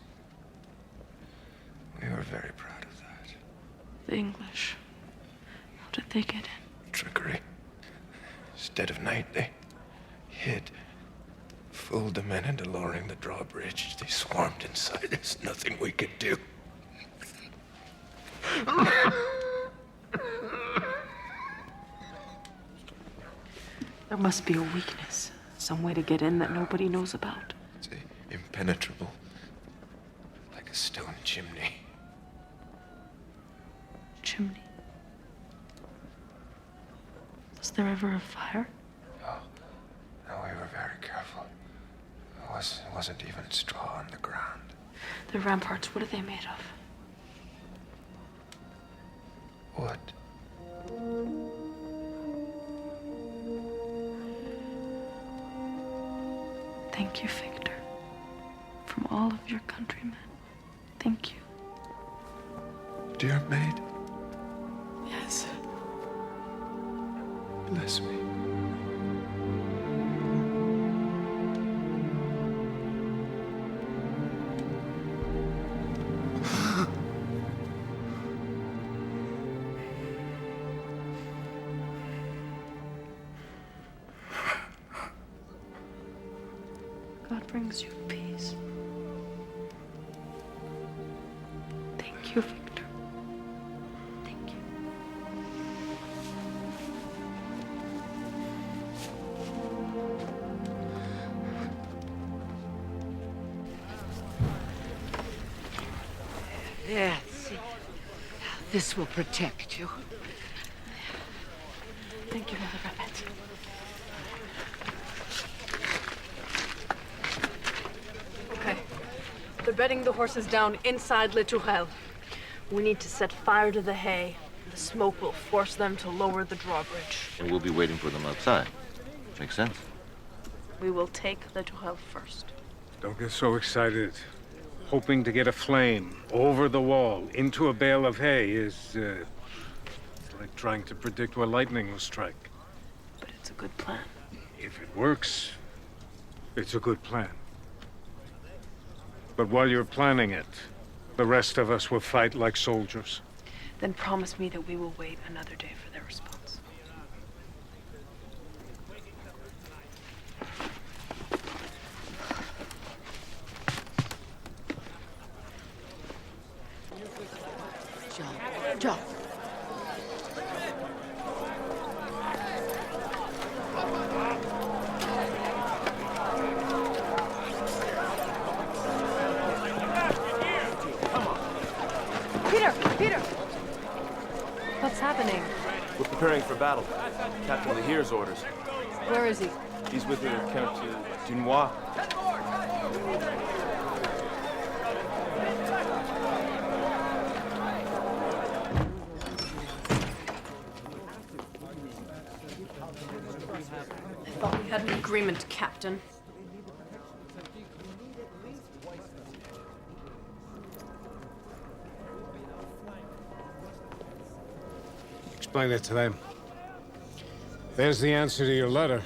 We were very proud of that.
The English. How did they get in?
Trickery. Instead of night, they hid. Fooled the men into lowering the drawbridge. They swarmed inside. There's nothing we could do.
There must be a weakness. Some way to get in that nobody knows about.
It's impenetrable. Like a stone chimney.
Chimney? Was there ever a fire?
No, we were very careful. It wasn't even straw on the ground.
The ramparts, what are they made of?
Wood.
Thank you, Victor. From all of your countrymen. Thank you.
Dear maid,
Yes.
bless me.
God brings you peace. Thank you, Victor. Thank you.
There, see. This will protect you.
Thank you, Mother Rabbit. Okay. They're bedding the horses down inside Le Tourelle. We need to set fire to the hay. The smoke will force them to lower the drawbridge.
And we'll be waiting for them outside. Makes sense.
We will take Le Tourelle first.
Don't get so excited. Hoping to get a flame over the wall into a bale of hay is like trying to predict where lightning will strike.
But it's a good plan.
If it works, it's a good plan. But while you're planning it, the rest of us will fight like soldiers.
Then promise me that we will wait another day for their response.
John.
Peter! What's happening?
We're preparing for battle. Captain Lahir's orders.
Where is he?
He's with the Count Dunois.
I thought we had an agreement, Captain.
Explain it to them. There's the answer to your letter.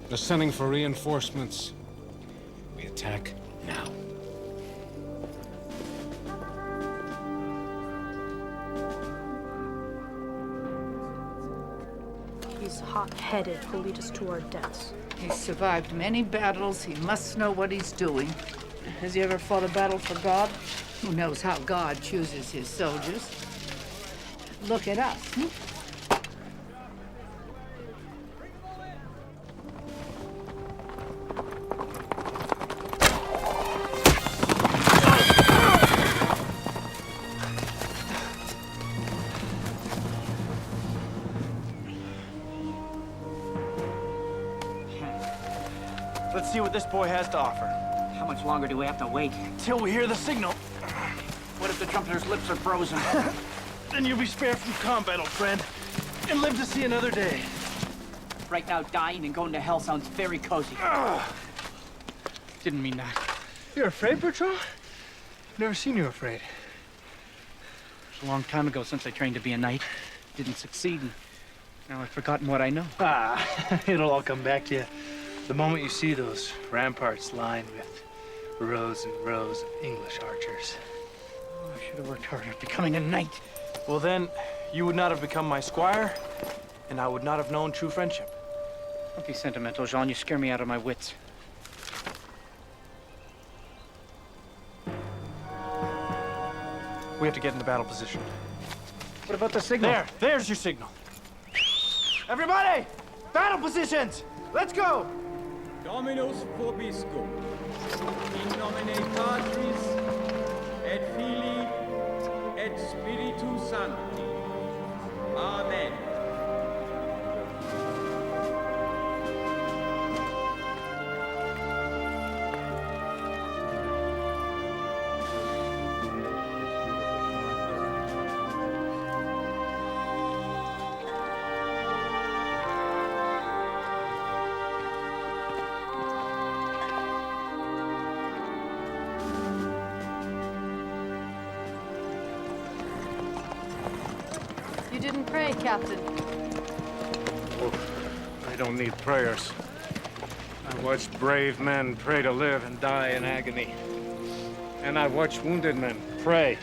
They're sending for reinforcements. We attack now.
He's hot-headed. He'll lead us to our deaths.
He's survived many battles. He must know what he's doing.
Has he ever fought a battle for God?
Who knows how God chooses his soldiers? Look at us.
Let's see what this boy has to offer.
How much longer do we have to wait?
Till we hear the signal.
What if the trumpeter's lips are frozen?
Then you'll be spared from combat, old friend, and live to see another day.
Right now, dying and going to hell sounds very cozy.
Didn't mean that. You're afraid, Bertrand? Never seen you afraid.
It was a long time ago since I trained to be a knight. Didn't succeed, and now I've forgotten what I know.
It'll all come back to you. The moment you see those ramparts lined with rows and rows of English archers.
Oh, I should have worked harder at becoming a knight.
Well, then, you would not have become my squire, and I would not have known true friendship.
Don't be sentimental, Jean. You scare me out of my wits.
We have to get into battle position.
What about the signal?
There's your signal. Everybody, battle positions. Let's go.
Dominus vobiscum, in nomine Patris, et Filii, et Spiritus Sancti. Amen.
You didn't pray, Captain.
Oh, I don't need prayers. I watched brave men pray to live and die in agony. And I watched wounded men pray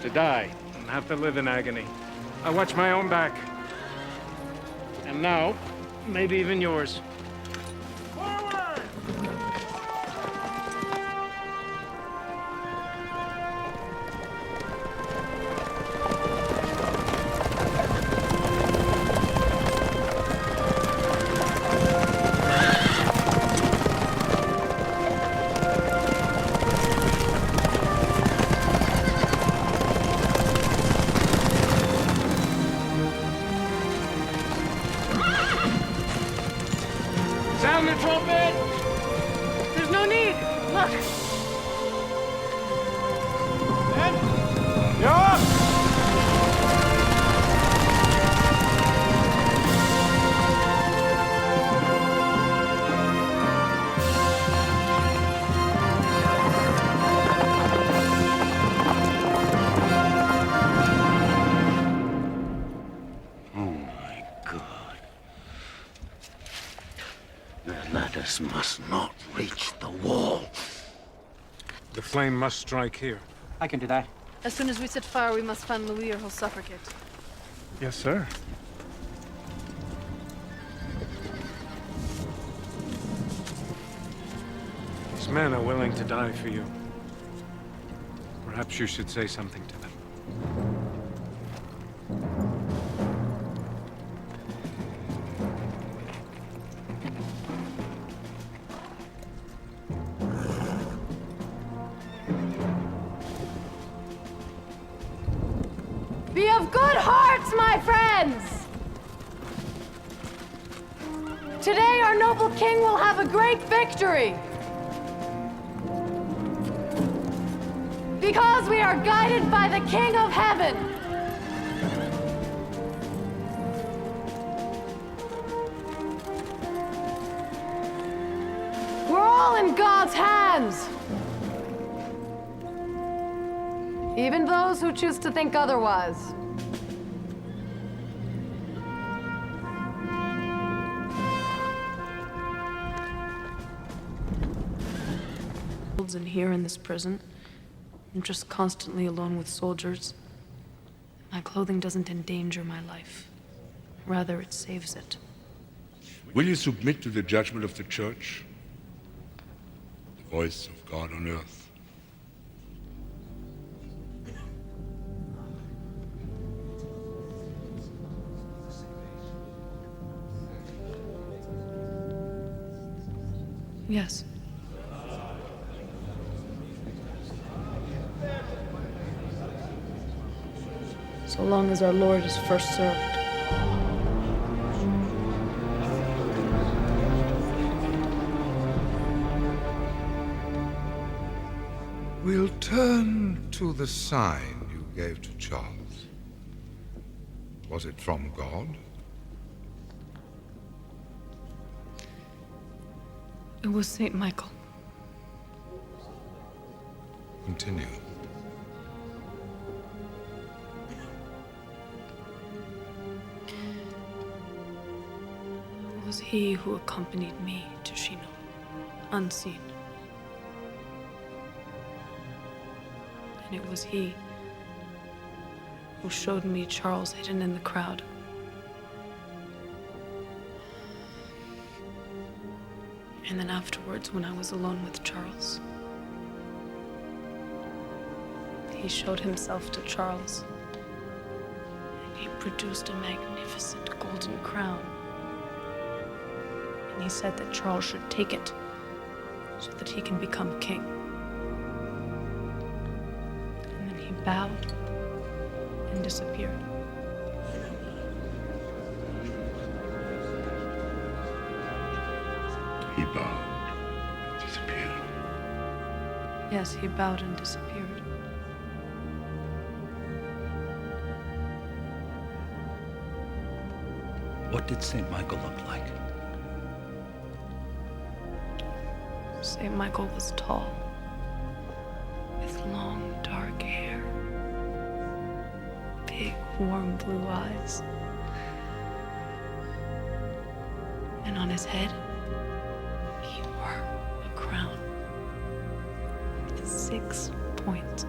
to die and have to live in agony. I watch my own back. And now, maybe even yours.
Sound the trumpet!
There's no need! Look!
You're up!
Ladders must not reach the wall.
The flame must strike here.
I can do that.
As soon as we set fire, we must find Louis or he'll suffocate.
Yes, sir.
These men are willing to die for you. Perhaps you should say something to them.
Be of good hearts, my friends! Today our noble king will have a great victory! Because we are guided by the King of Heaven! We're all in God's hands! Even those who choose to think otherwise.
fields and here in this prison. I'm just constantly alone with soldiers. My clothing doesn't endanger my life. Rather, it saves it.
Will you submit to the judgment of the Church? The voice of God on earth.
Yes. So long as our Lord is first served.
We'll turn to the sign you gave to Charles. Was it from God?
It was Saint Michael.
Continue.
It was he who accompanied me to Shiloh, unseen. And it was he who showed me Charles hidden in the crowd. And then afterwards, when I was alone with Charles, he showed himself to Charles. And he produced a magnificent golden crown. And he said that Charles should take it so that he can become king. And then he bowed and disappeared.
He bowed and disappeared.
Yes, he bowed and disappeared.
What did St. Michael look like?
St. Michael was tall, with long, dark hair, big, warm blue eyes, and on his head, he wore a crown with 6 points.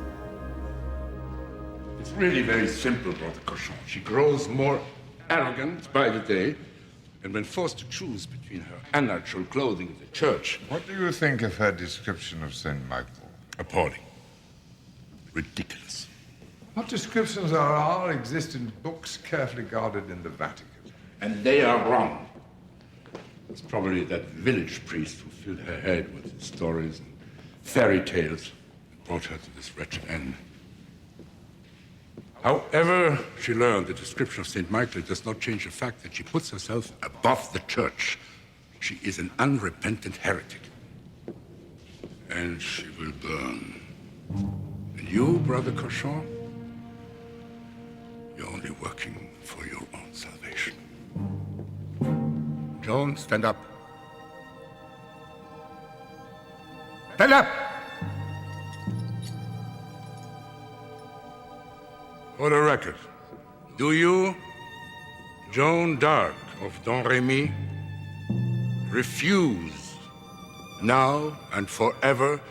It's really very simple, Brother Cochon. She grows more arrogant by the day, and when forced to choose between her unnatural clothing in the church...
What do you think of her description of St. Michael?
Appalling. Ridiculous.
What descriptions are exist in books carefully guarded in the Vatican?
And they are wrong. It's probably that village priest who filled her head with stories and fairy tales and brought her to this wretched end. However she learned the description of St. Michael, it does not change the fact that she puts herself above the church. She is an unrepentant heretic. And she will burn. And you, Brother Cochon, you're only working for your own salvation. Joan, stand up. Stand up! For the record, do you, Joan d'Arc of Don Remy, refuse now and forever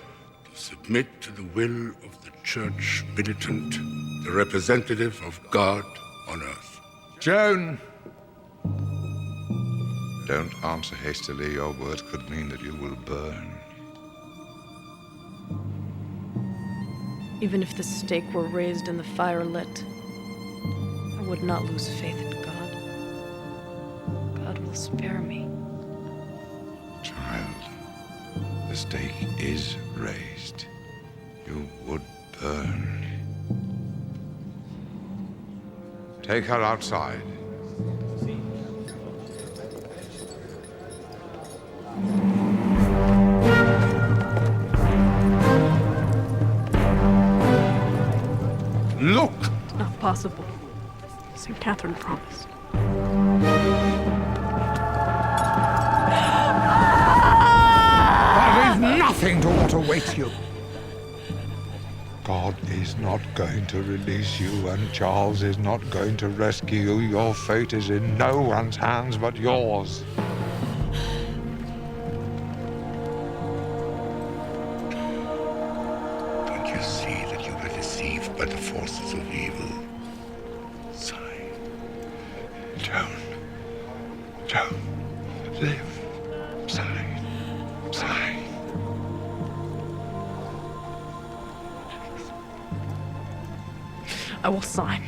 to submit to the will of the church militant, the representative of God on earth?
Joan! Don't answer hastily. Your words could mean that you will burn.
Even if the stake were raised and the fire lit, I would not lose faith in God. God will spare me.
Child, the stake is raised. You would burn. Take her outside. Look!
It's not possible. St. Catherine promised.
There is nothing to what awaits you. God is not going to release you, and Charles is not going to rescue you. Your fate is in no one's hands but yours.
I will sign.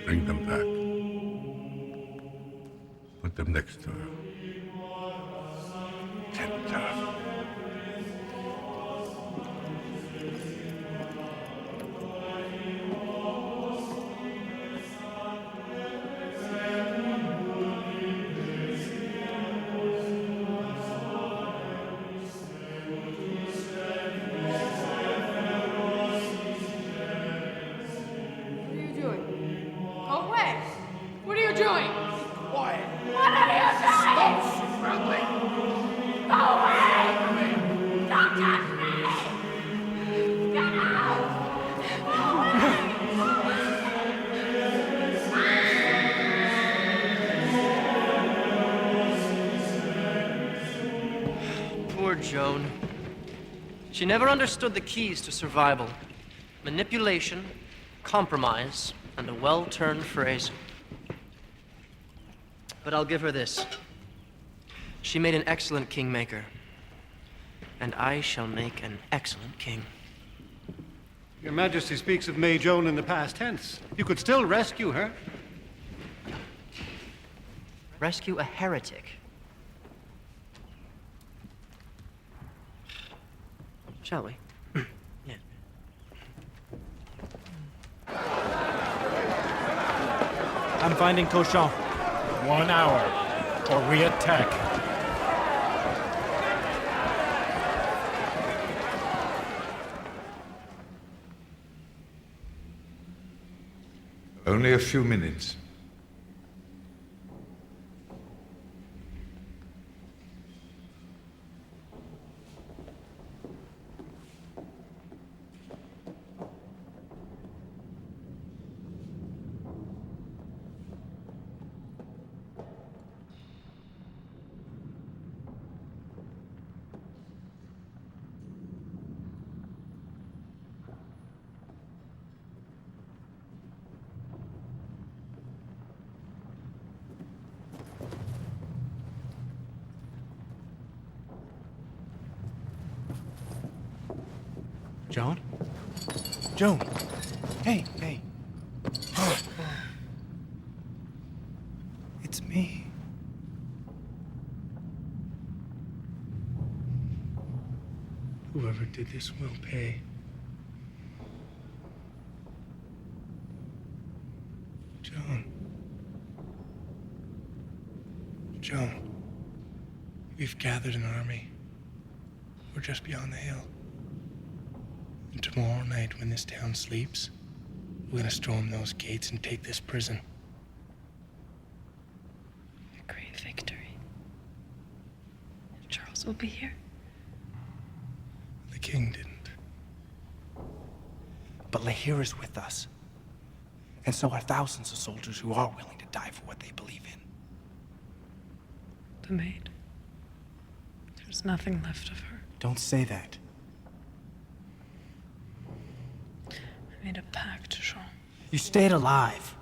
Bring them back. Put them next to her. Tempter.
What are you doing? Go away! What are you doing? Quiet. What are you doing? Stop struggling. Go away! Don't touch me! Get out!
Poor Joan. She never understood the keys to survival. Manipulation, compromise, and a well-turned phrase. But I'll give her this. She made an excellent kingmaker. And I shall make an excellent king.
Your Majesty speaks of May Joan in the past tense. You could still rescue her.
Rescue a heretic. Shall we? Yeah.
I'm finding Cochon. 1 hour, or we attack.
Only a few minutes.
Joan? Joan! Hey, hey. It's me. Whoever did this will pay. Joan. Joan. We've gathered an army. We're just beyond the hill. And tomorrow night, when this town sleeps, we're gonna storm those gates and take this prison.
A great victory. Charles will be here.
The king didn't. But Lahir is with us. And so are thousands of soldiers who are willing to die for what they believe in.
The maid. There's nothing left of her.
Don't say that.
I made a pact, Jean.
You stayed alive.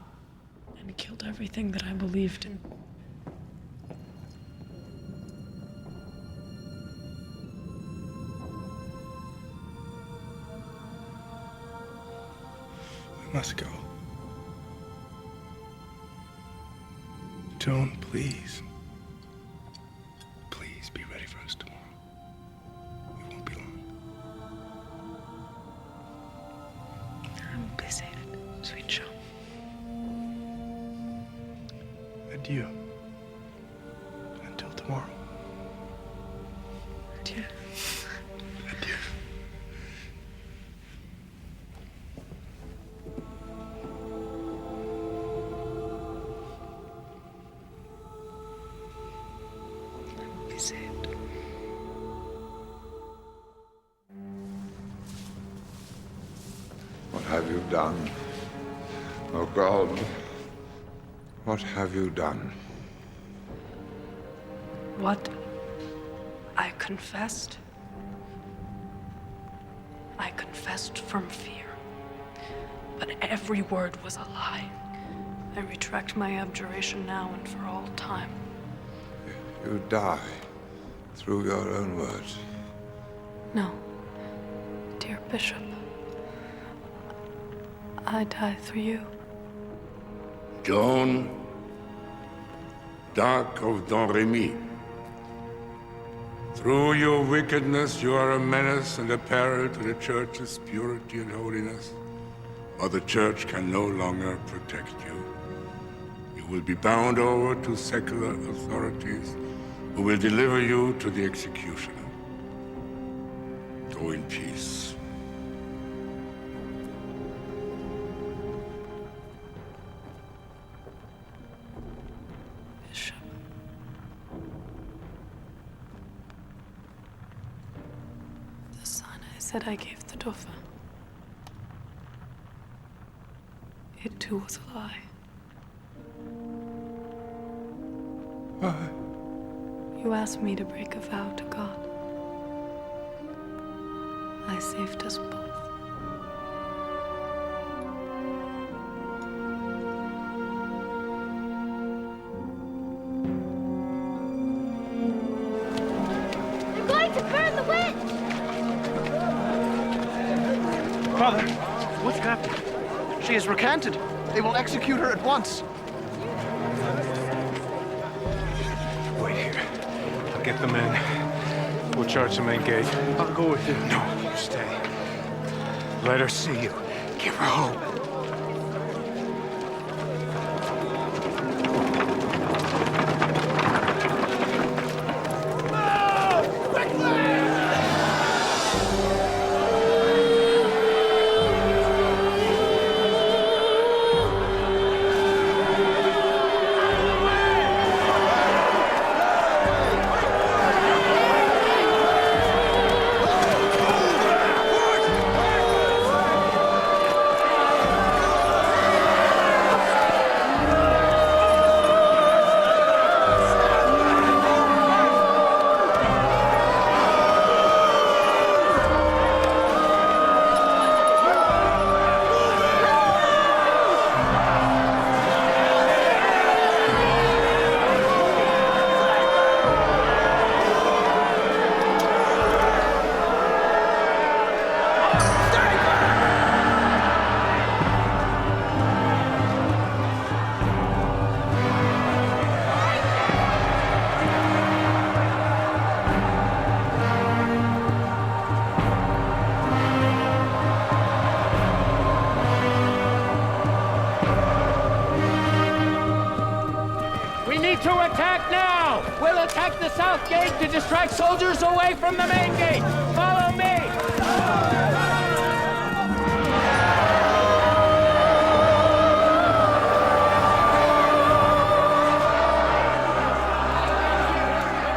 And killed everything that I believed in.
We must go. Joan, please. Please be ready for us tomorrow. We won't be long.
I will be safe, sweet Jean.
Adieu. Until tomorrow.
Adieu.
Adieu.
Be saved.
What have you done? Oh God, what have you done?
What I confessed I confessed from fear. But every word was a lie. I retract my abjuration now and for all time.
You die through your own words.
No, dear Bishop. I die through you.
Joan d'Arc of Don Remy. Through your wickedness, you are a menace and a peril to the Church's purity and holiness. Or the Church can no longer protect you. You will be bound over to secular authorities who will deliver you to the executioner. Go in peace.
Bishop. The son I said I gave the Dauphin. It too was a lie.
Why?
You asked me to break a vow to God. I saved us both.
They're going to burn the witch!
Father, what's happened? She has recanted. They will execute her at once.
Wait here. I'll get the men. We'll charge the main gate.
I'll go with you.
No, you stay. Let her see you. Give her hope.
To attack now! We'll attack the south gate to distract soldiers away from the main gate! Follow me!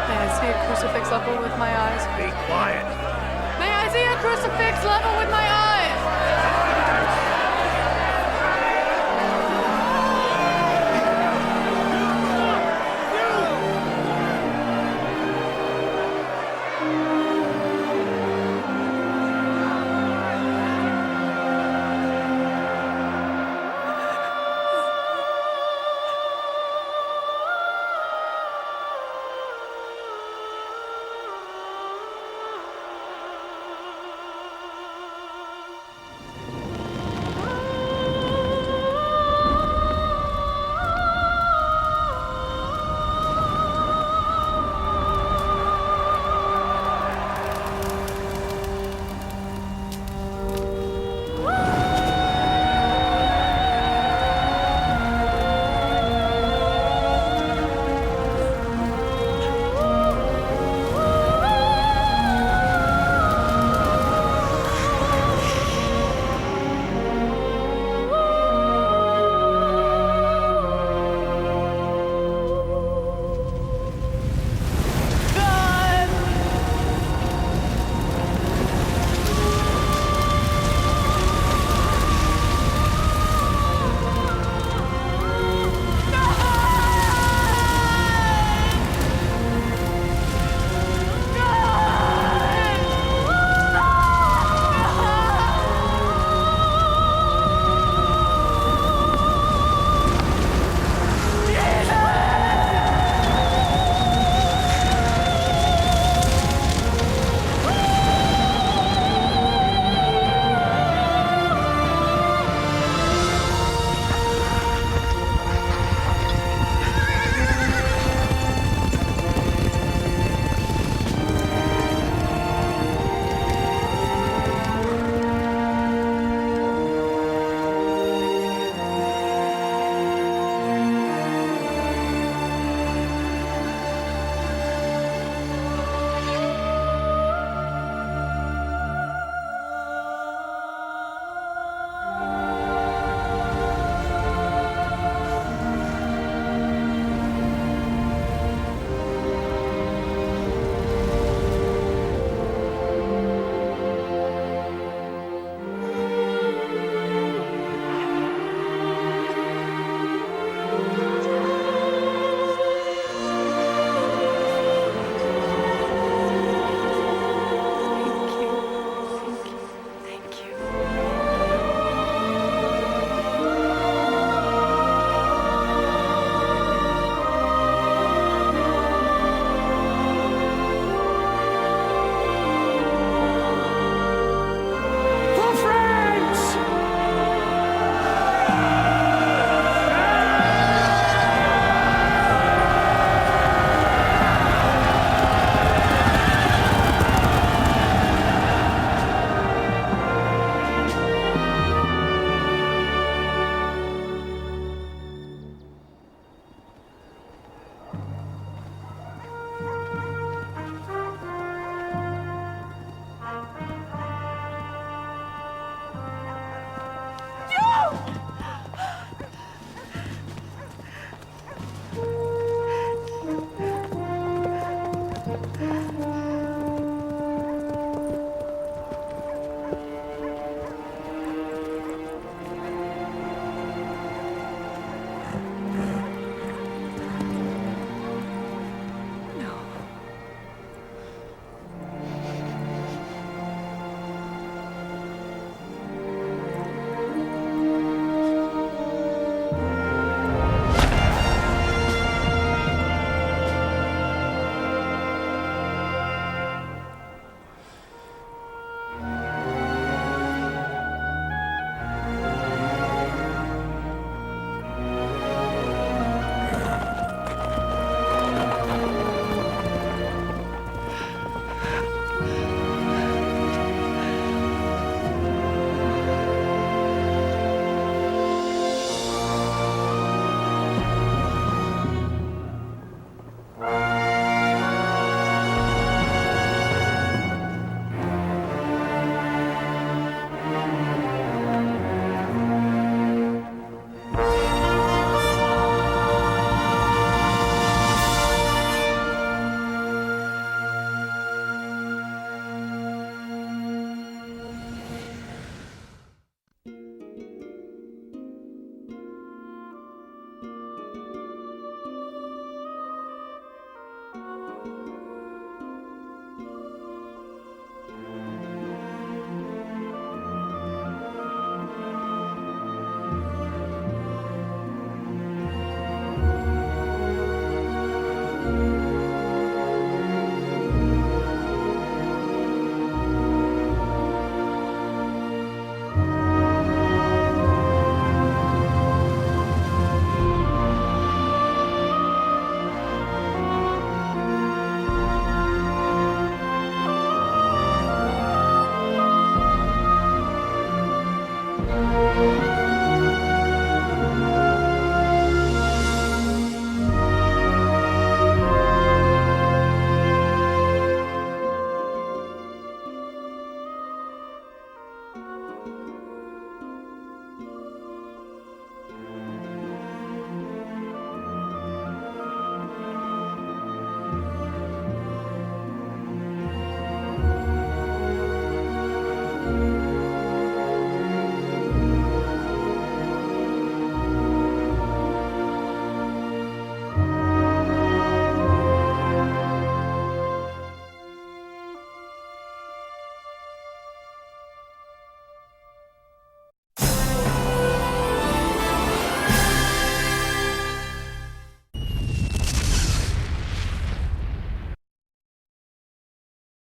May I see a crucifix level with my eyes?
Be quiet.
May I see a crucifix level with my eyes?